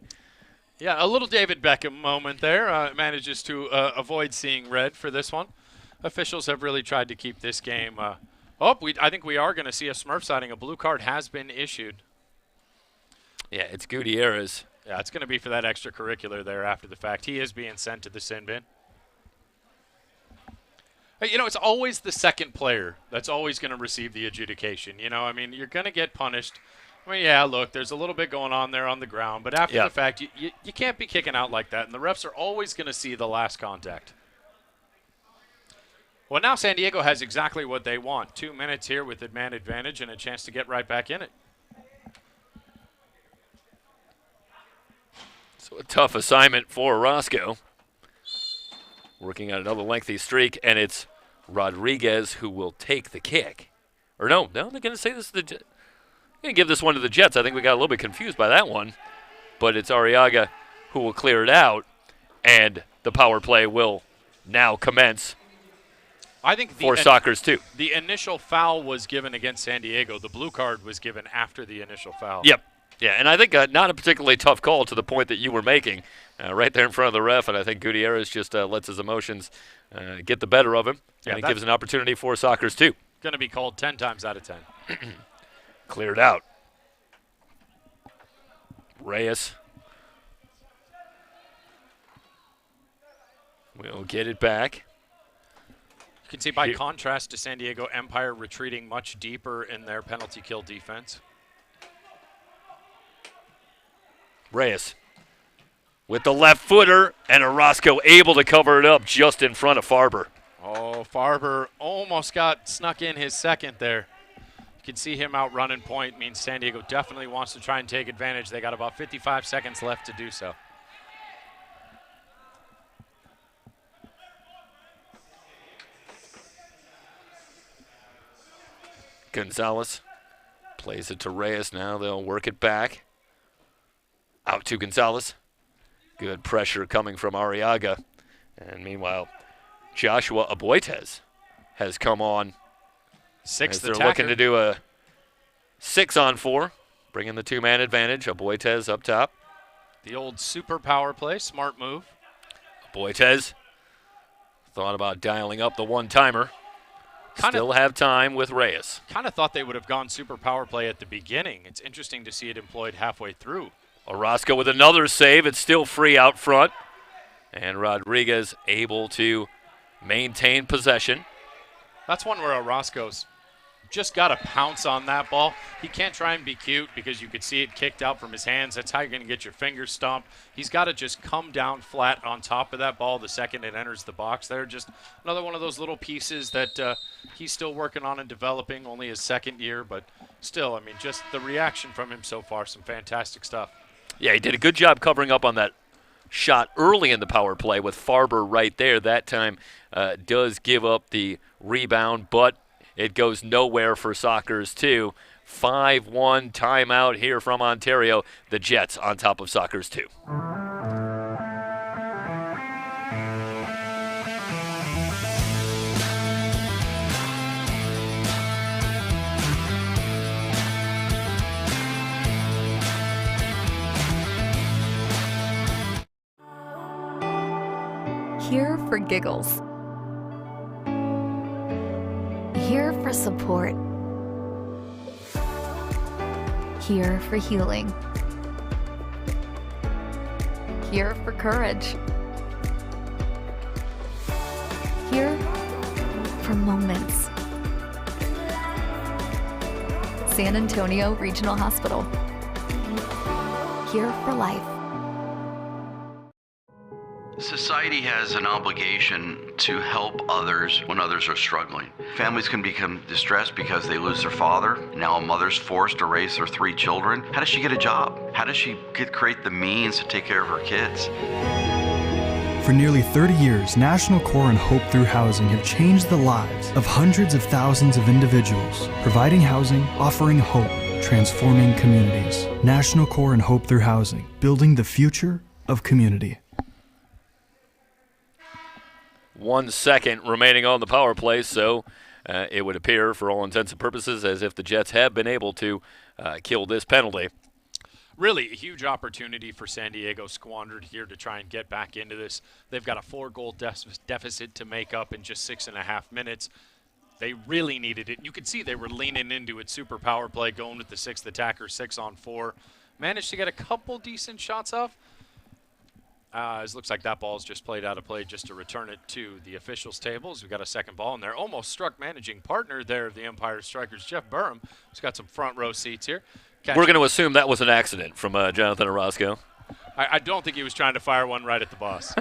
Yeah, a little David Beckham moment there. Manages to avoid seeing red for this one. Officials have really tried to keep this game. I think we are going to see a Smurf sighting. A blue card has been issued. Yeah, it's Gutierrez. Yeah, it's going to be for that extracurricular there after the fact. He is being sent to the sin bin. It's always the second player that's always going to receive the adjudication. You're going to get punished. Look, there's a little bit going on there on the ground, but after the fact, you can't be kicking out like that, and the refs are always going to see the last contact. Well, now San Diego has exactly what they want. 2 minutes here with man advantage and a chance to get right back in it. So a tough assignment for Roscoe. Working on another lengthy streak, and it's Rodriguez who will take the kick. Or no, they're going to say this is the Jets. Going to give this one to the Jets. I think we got a little bit confused by that one. But it's Arriaga who will clear it out, and the power play will now commence. I think for Sockers too. The initial foul was given against San Diego. The blue card was given after the initial foul. Yep. Yeah, and I think not a particularly tough call to the point that you were making right there in front of the ref, and I think Gutierrez just lets his emotions get the better of him, and it gives an opportunity for Sockers too. Going to be called 10 times out of 10. Cleared out. Reyes will get it back. You can see by contrast to San Diego, Empire retreating much deeper in their penalty kill defense. Reyes with the left footer, and Orozco able to cover it up just in front of Farber. Oh, Farber almost got snuck in his second there. You can see him out running point. Means San Diego definitely wants to try and take advantage. They got about 55 seconds left to do so. Gonzalez plays it to Reyes. Now they'll work it back. Out to Gonzalez. Good pressure coming from Arriaga. And meanwhile, Joshua Aboitez has come on. Sixth they're attacker. Looking to do a 6-on-4, bringing the two-man advantage. Aboitez up top. The old super power play, smart move. Aboitez thought about dialing up the one-timer. Still have time with Reyes. Kind of thought they would have gone super power play at the beginning. It's interesting to see it employed halfway through. Orozco with another save. It's still free out front. And Rodriguez able to maintain possession. That's one where Orozco's just got to pounce on that ball. He can't try and be cute because you could see it kicked out from his hands. That's how you're going to get your fingers stomped. He's got to just come down flat on top of that ball the second it enters the box there. Just another one of those little pieces that he's still working on and developing, only his second year. But still, I mean, just the reaction from him so far, some fantastic stuff. Yeah, he did a good job covering up on that shot early in the power play with Farber right there. That time does give up the rebound, but it goes nowhere for Sockers too. 5-1 timeout here from Ontario. The Jets on top of Sockers 2. Here for giggles. Here for support. Here for healing. Here for courage. Here for moments. San Antonio Regional Hospital. Here for life. Society has an obligation to help others when others are struggling. Families can become distressed because they lose their father. Now a mother's forced to raise their 3 children. How does she get a job? How does she create the means to take care of her kids? For nearly 30 years, National Core and Hope Through Housing have changed the lives of hundreds of thousands of individuals, providing housing, offering hope, transforming communities. National Core and Hope Through Housing, building the future of community. 1 second remaining on the power play, so it would appear, for all intents and purposes, as if the Jets have been able to kill this penalty. Really a huge opportunity for San Diego squandered here to try and get back into this. They've got a 4-goal deficit to make up in just 6.5 minutes. They really needed it. You could see they were leaning into it. Super power play, going with the 6th attacker, 6-on-4. Managed to get a couple decent shots off. It looks like that ball's just played out of play just to return it to the officials' tables. We've got a second ball in there. Almost struck managing partner there of the Empire Strikers, Jeff Burham, who's got some front row seats here. We're going to assume that was an accident from Jonathan Orozco. I don't think he was trying to fire one right at the boss.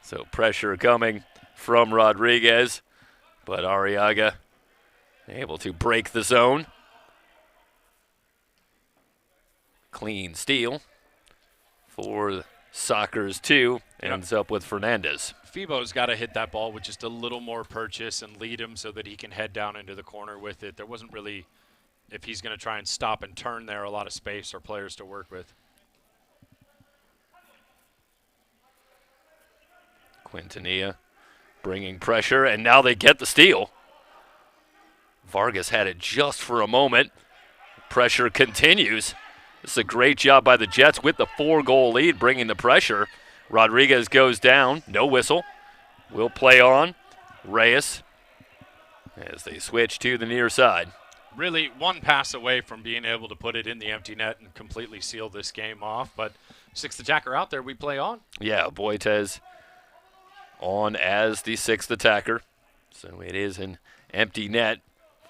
So pressure coming from Rodriguez, but Arriaga able to break the zone. Clean steal for Sockers 2. Ends up with Fernandez. Febo's got to hit that ball with just a little more purchase and lead him so that he can head down into the corner with it. There wasn't really, if he's going to try and stop and turn there, a lot of space or players to work with. Quintanilla bringing pressure, and now they get the steal. Vargas had it just for a moment. Pressure continues. This is a great job by the Jets with the 4-goal lead, bringing the pressure. Rodriguez goes down, no whistle. Will play on. Reyes as they switch to the near side. Really one pass away from being able to put it in the empty net and completely seal this game off, but 6th attacker out there, we play on. Yeah, Boitez on as the 6th attacker. So it is an empty net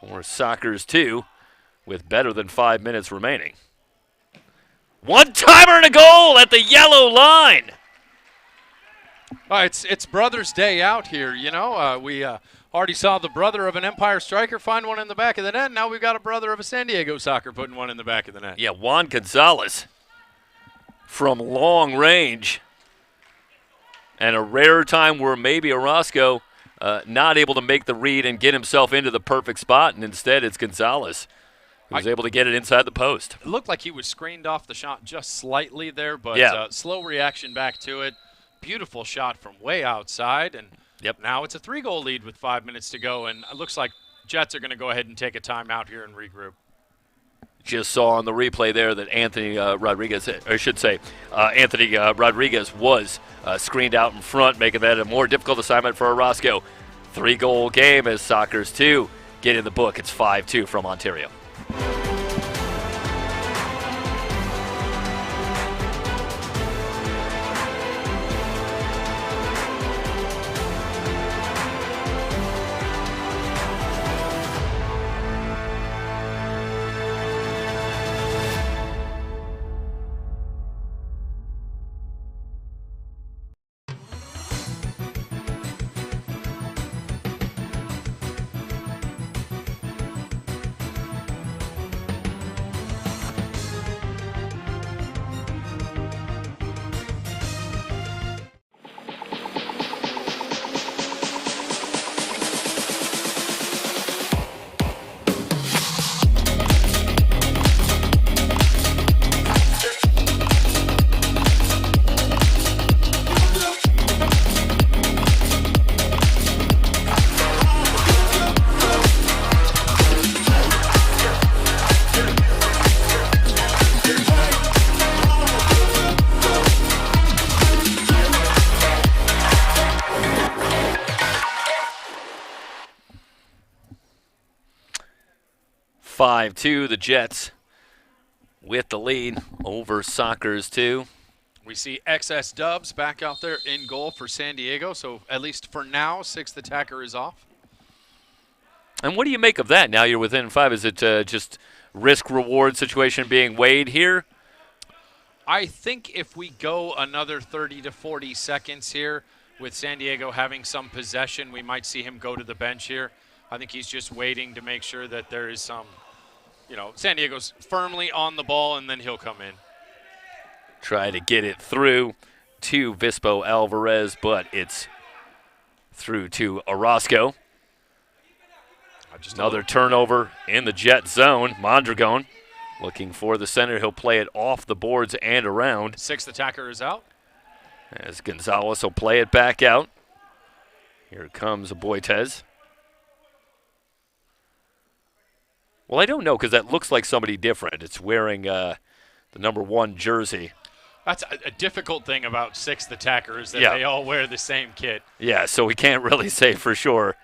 for Sockers 2 with better than 5 minutes remaining. One-timer and a goal at the yellow line. It's Brothers' Day out here, you know. We already saw the brother of an Empire Striker find one in the back of the net. Now we've got a brother of a San Diego Soccer putting one in the back of the net. Yeah, Juan Gonzalez from long range. And a rare time where maybe Orozco not able to make the read and get himself into the perfect spot, and instead it's Gonzalez who was able to get it inside the post. It looked like he was screened off the shot just slightly there, but slow reaction back to it. Beautiful shot from way outside, and now it's a 3-goal lead with 5 minutes to go, and it looks like Jets are going to go ahead and take a timeout here and regroup. Just saw on the replay there that Anthony Rodriguez was screened out in front, making that a more difficult assignment for Orozco. 3-goal game as Sockers 2 get in the book. It's 5-2 from Ontario. 5-2, the Jets with the lead over Sockers 2. We see XS Dubs back out there in goal for San Diego, so at least for now, sixth attacker is off. And what do you make of that? Now you're within 5. Is it just risk-reward situation being weighed here? I think if we go another 30 to 40 seconds here with San Diego having some possession, we might see him go to the bench here. I think he's just waiting to make sure that there is some, San Diego's firmly on the ball, and then he'll come in. Try to get it through to Vispo Alvarez, but it's through to Orozco. Another turnover in the Jet zone. Mondragon looking for the center. He'll play it off the boards and around. Sixth attacker is out. As Gonzalez will play it back out. Here comes Boitez. Well, I don't know because that looks like somebody different. It's wearing the number 1 jersey. That's a difficult thing about sixth attacker is that they all wear the same kit. Yeah, so we can't really say for sure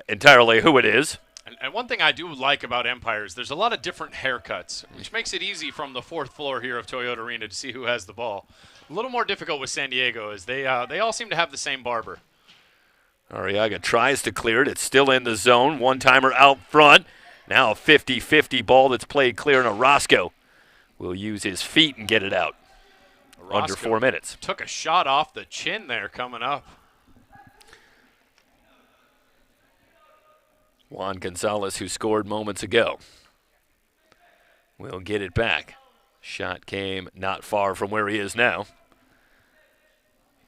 entirely who it is. And one thing I do like about Empire is there's a lot of different haircuts, which makes it easy from the 4th floor here of Toyota Arena to see who has the ball. A little more difficult with San Diego is they all seem to have the same barber. Arriaga tries to clear it. It's still in the zone. One-timer out front. Now a 50-50 ball that's played clear, and Orozco will use his feet and get it out. Orozco under 4 minutes. Took a shot off the chin there coming up. Juan Gonzalez, who scored moments ago, will get it back. Shot came not far from where he is now.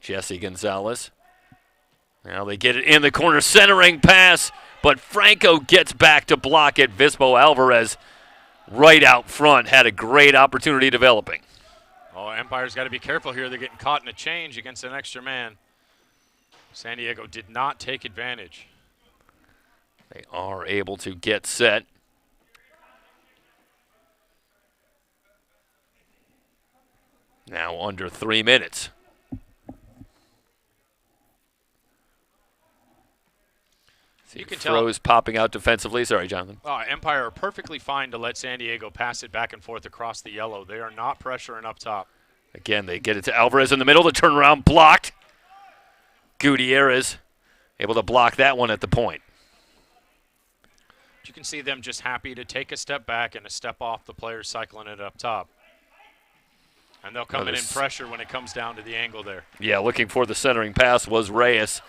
Jesse Gonzalez. Now they get it in the corner, centering pass, but Franco gets back to block it. Vispo Alvarez right out front had a great opportunity developing. Oh, Empire's got to be careful here. They're getting caught in a change against an extra man. San Diego did not take advantage. They are able to get set. Now under 3 minutes. See, you can throws popping out defensively. Sorry, Jonathan. Empire are perfectly fine to let San Diego pass it back and forth across the yellow. They are not pressuring up top. Again, they get it to Alvarez in the middle. The turnaround blocked. Gutierrez able to block that one at the point. You can see them just happy to take a step back and a step off the players cycling it up top. And they'll come in pressure when it comes down to the angle there. Yeah, looking for the centering pass was Reyes,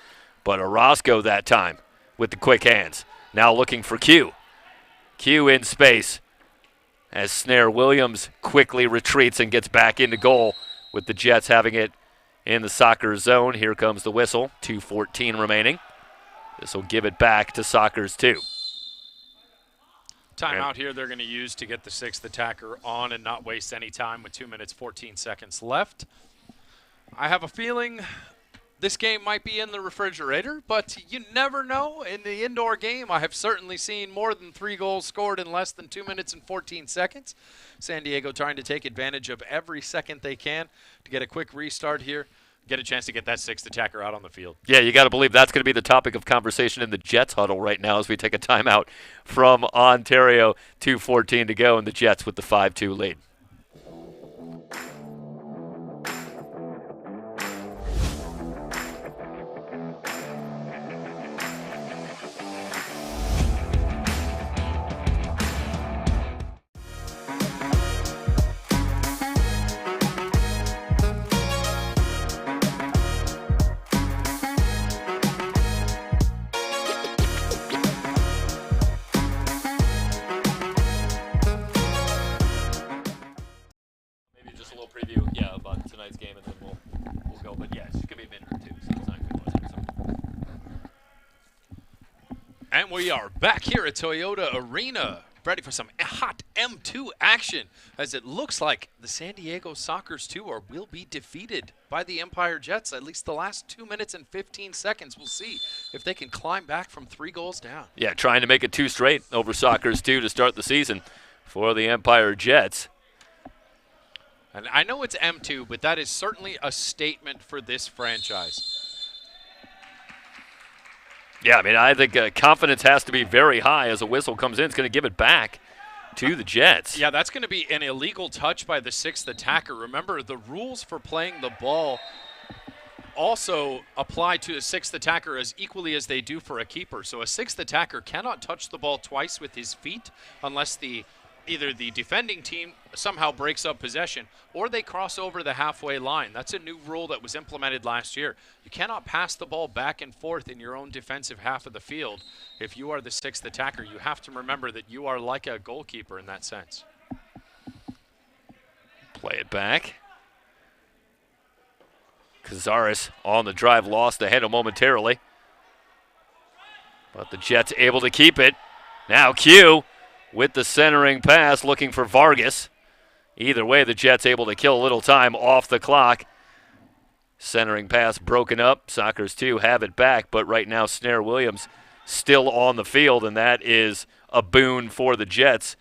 but Orozco that time with the quick hands. Now looking for Q. Q in space as Snare Williams quickly retreats and gets back into goal with the Jets having it in the soccer zone. Here comes the whistle, 2:14 remaining. This will give it back to Sockers 2. Timeout here they're going to use to get the sixth attacker on and not waste any time with 2 minutes, 14 seconds left. I have a feeling this game might be in the refrigerator, but you never know. In the indoor game, I have certainly seen more than 3 goals scored in less than 2 minutes and 14 seconds. San Diego trying to take advantage of every second they can to get a quick restart here, get a chance to get that sixth attacker out on the field. Yeah, you got to believe that's going to be the topic of conversation in the Jets huddle right now as we take a timeout from Ontario. 2:14 to go, and the Jets with the 5-2 lead. And we are back here at Toyota Arena, ready for some hot M2 action, as it looks like the San Diego Sockers 2 will be defeated by the Empire Jets. At least the last 2 minutes and 15 seconds. We'll see if they can climb back from 3 goals down. Yeah, trying to make it 2 straight over Sockers 2 to start the season for the Empire Jets. And I know it's M2, but that is certainly a statement for this franchise. Yeah, I mean, I think confidence has to be very high as a whistle comes in. It's going to give it back to the Jets. Yeah, that's going to be an illegal touch by the 6th attacker. Remember, the rules for playing the ball also apply to a 6th attacker as equally as they do for a keeper. So a 6th attacker cannot touch the ball twice with his feet unless either the defending team somehow breaks up possession or they cross over the halfway line. That's a new rule that was implemented last year. You cannot pass the ball back and forth in your own defensive half of the field. If you are the 6th attacker, you have to remember that you are like a goalkeeper in that sense. Play it back. Cazares on the drive, lost the header momentarily. But the Jets able to keep it. Now Q with the centering pass, looking for Vargas. Either way, the Jets able to kill a little time off the clock. Centering pass broken up. Sockers 2 have it back, but right now Snare Williams still on the field, and that is a boon for the Jets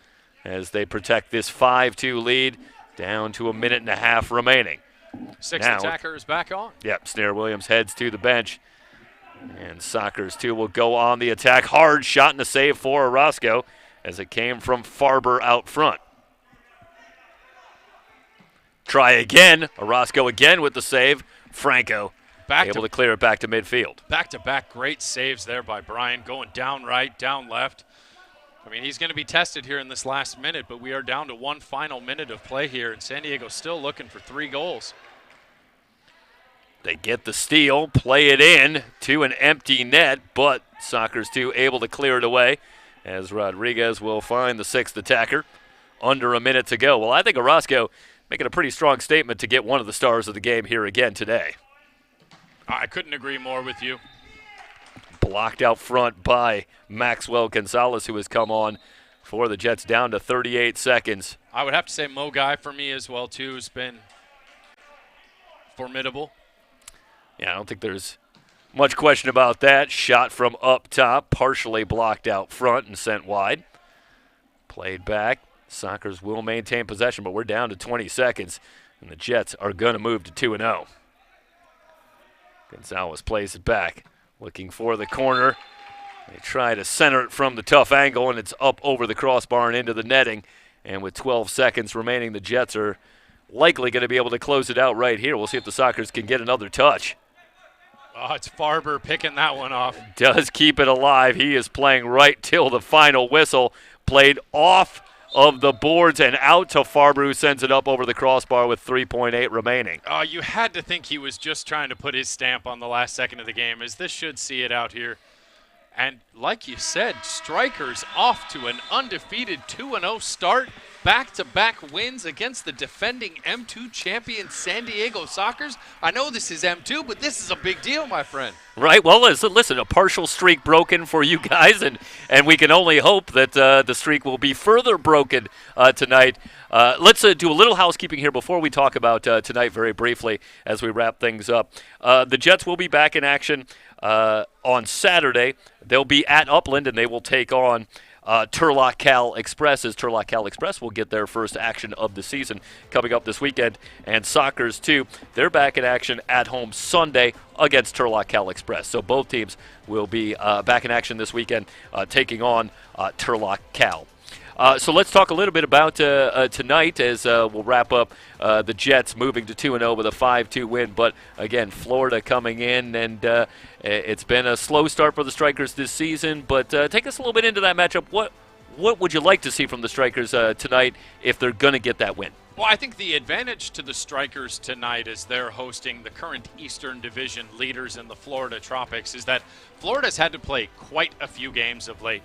as they protect this 5-2 lead down to a minute and a half remaining. 6th attacker is back on. Yep, Snare Williams heads to the bench. And Sockers 2 will go on the attack. Hard shot and a save for Orozco as it came from Farber out front. Try again. Orozco again with the save. Franco able to clear it back to midfield. Back-to-back great saves there by Brian, going down right, down left. I mean, he's going to be tested here in this last minute, but we are down to one final minute of play here, and San Diego still looking for 3 goals. They get the steal, play it in to an empty net, but Sockers 2 able to clear it away as Rodriguez will find the 6th attacker. Under a minute to go. Well, I think Orozco making a pretty strong statement to get one of the stars of the game here again today. I couldn't agree more with you. Blocked out front by Maxwell Gonzalez, who has come on for the Jets, down to 38 seconds. I would have to say Mo Guy for me as well, too, has been formidable. Yeah, I don't think there's much question about that. Shot from up top, partially blocked out front and sent wide. Played back. Sockers will maintain possession, but we're down to 20 seconds, and the Jets are going to move to 2-0. Gonzalez plays it back, looking for the corner. They try to center it from the tough angle, and it's up over the crossbar and into the netting. And with 12 seconds remaining, the Jets are likely going to be able to close it out right here. We'll see if the Sockers can get another touch. Oh, it's Farber picking that one off. Does keep it alive. He is playing right till the final whistle. Played off of the boards and out to Farber, who sends it up over the crossbar with 3.8 remaining. Oh, you had to think he was just trying to put his stamp on the last second of the game, as this should see it out here. And like you said, Strikers off to an undefeated 2-0 start. Back-to-back wins against the defending M2 champion San Diego Sockers. I know this is M2, but this is a big deal, my friend. Right. Well, listen, a partial streak broken for you guys, and we can only hope that the streak will be further broken tonight. Let's do a little housekeeping here before we talk about tonight very briefly as we wrap things up. The Jets will be back in action on Saturday. They'll be at Upland, and they will take on Turlock Cal Express, as Turlock Cal Express will get their first action of the season coming up this weekend. And Sockers, too, they're back in action at home Sunday against Turlock Cal Express. So both teams will be back in action this weekend taking on Turlock Cal. So let's talk a little bit about tonight as we'll wrap up the Jets moving to 2-0 with a 5-2 win. But, again, Florida coming in, and it's been a slow start for the Strikers this season. But take us a little bit into that matchup. What would you like to see from the Strikers tonight if they're going to get that win? Well, I think the advantage to the Strikers tonight as they're hosting the current Eastern Division leaders in the Florida Tropics is that Florida's had to play quite a few games of late.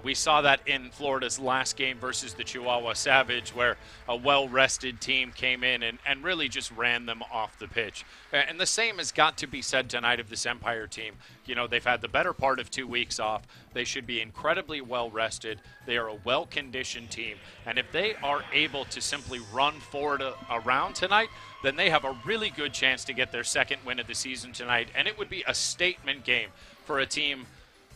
We saw that in Florida's last game versus the Chihuahua Savage, where a well-rested team came in and really just ran them off the pitch. And the same has got to be said tonight of this Empire team. You know, they've had the better part of 2 weeks off. They should be incredibly well-rested. They are a well-conditioned team. And if they are able to simply run forward around tonight, then they have a really good chance to get their second win of the season tonight. And it would be a statement game for a team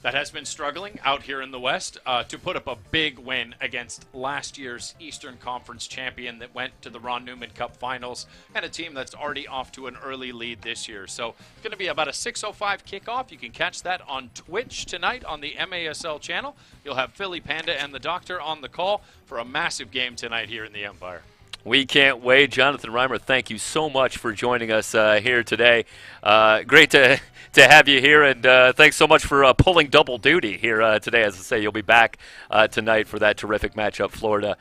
that has been struggling out here in the West to put up a big win against last year's Eastern Conference champion that went to the Ron Newman Cup Finals, and a team that's already off to an early lead this year. So it's going to be about a 6:05 kickoff. You can catch that on Twitch tonight on the MASL channel. You'll have Philly Panda and the Doctor on the call for a massive game tonight here in the Empire. We can't wait. Jonathan Reimer, thank you so much for joining us here today. Great to have you here, and thanks so much for pulling double duty here today. As I say, you'll be back tonight for that terrific matchup, Florida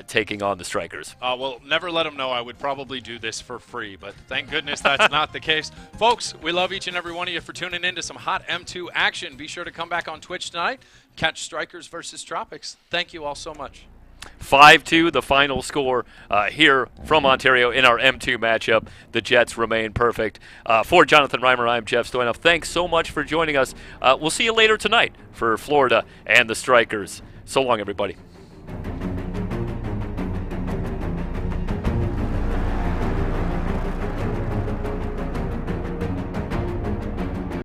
taking on the Strikers. Well, never let them know I would probably do this for free, but thank goodness that's not the case. Folks, we love each and every one of you for tuning in to some hot M2 action. Be sure to come back on Twitch tonight. Catch Strikers versus Tropics. Thank you all so much. 5-2, the final score here from Ontario in our M2 matchup. The Jets remain perfect. For Jonathan Reimer, I'm Jeff Stoyanov. Thanks so much for joining us. We'll see you later tonight for Florida and the Strikers. So long, everybody.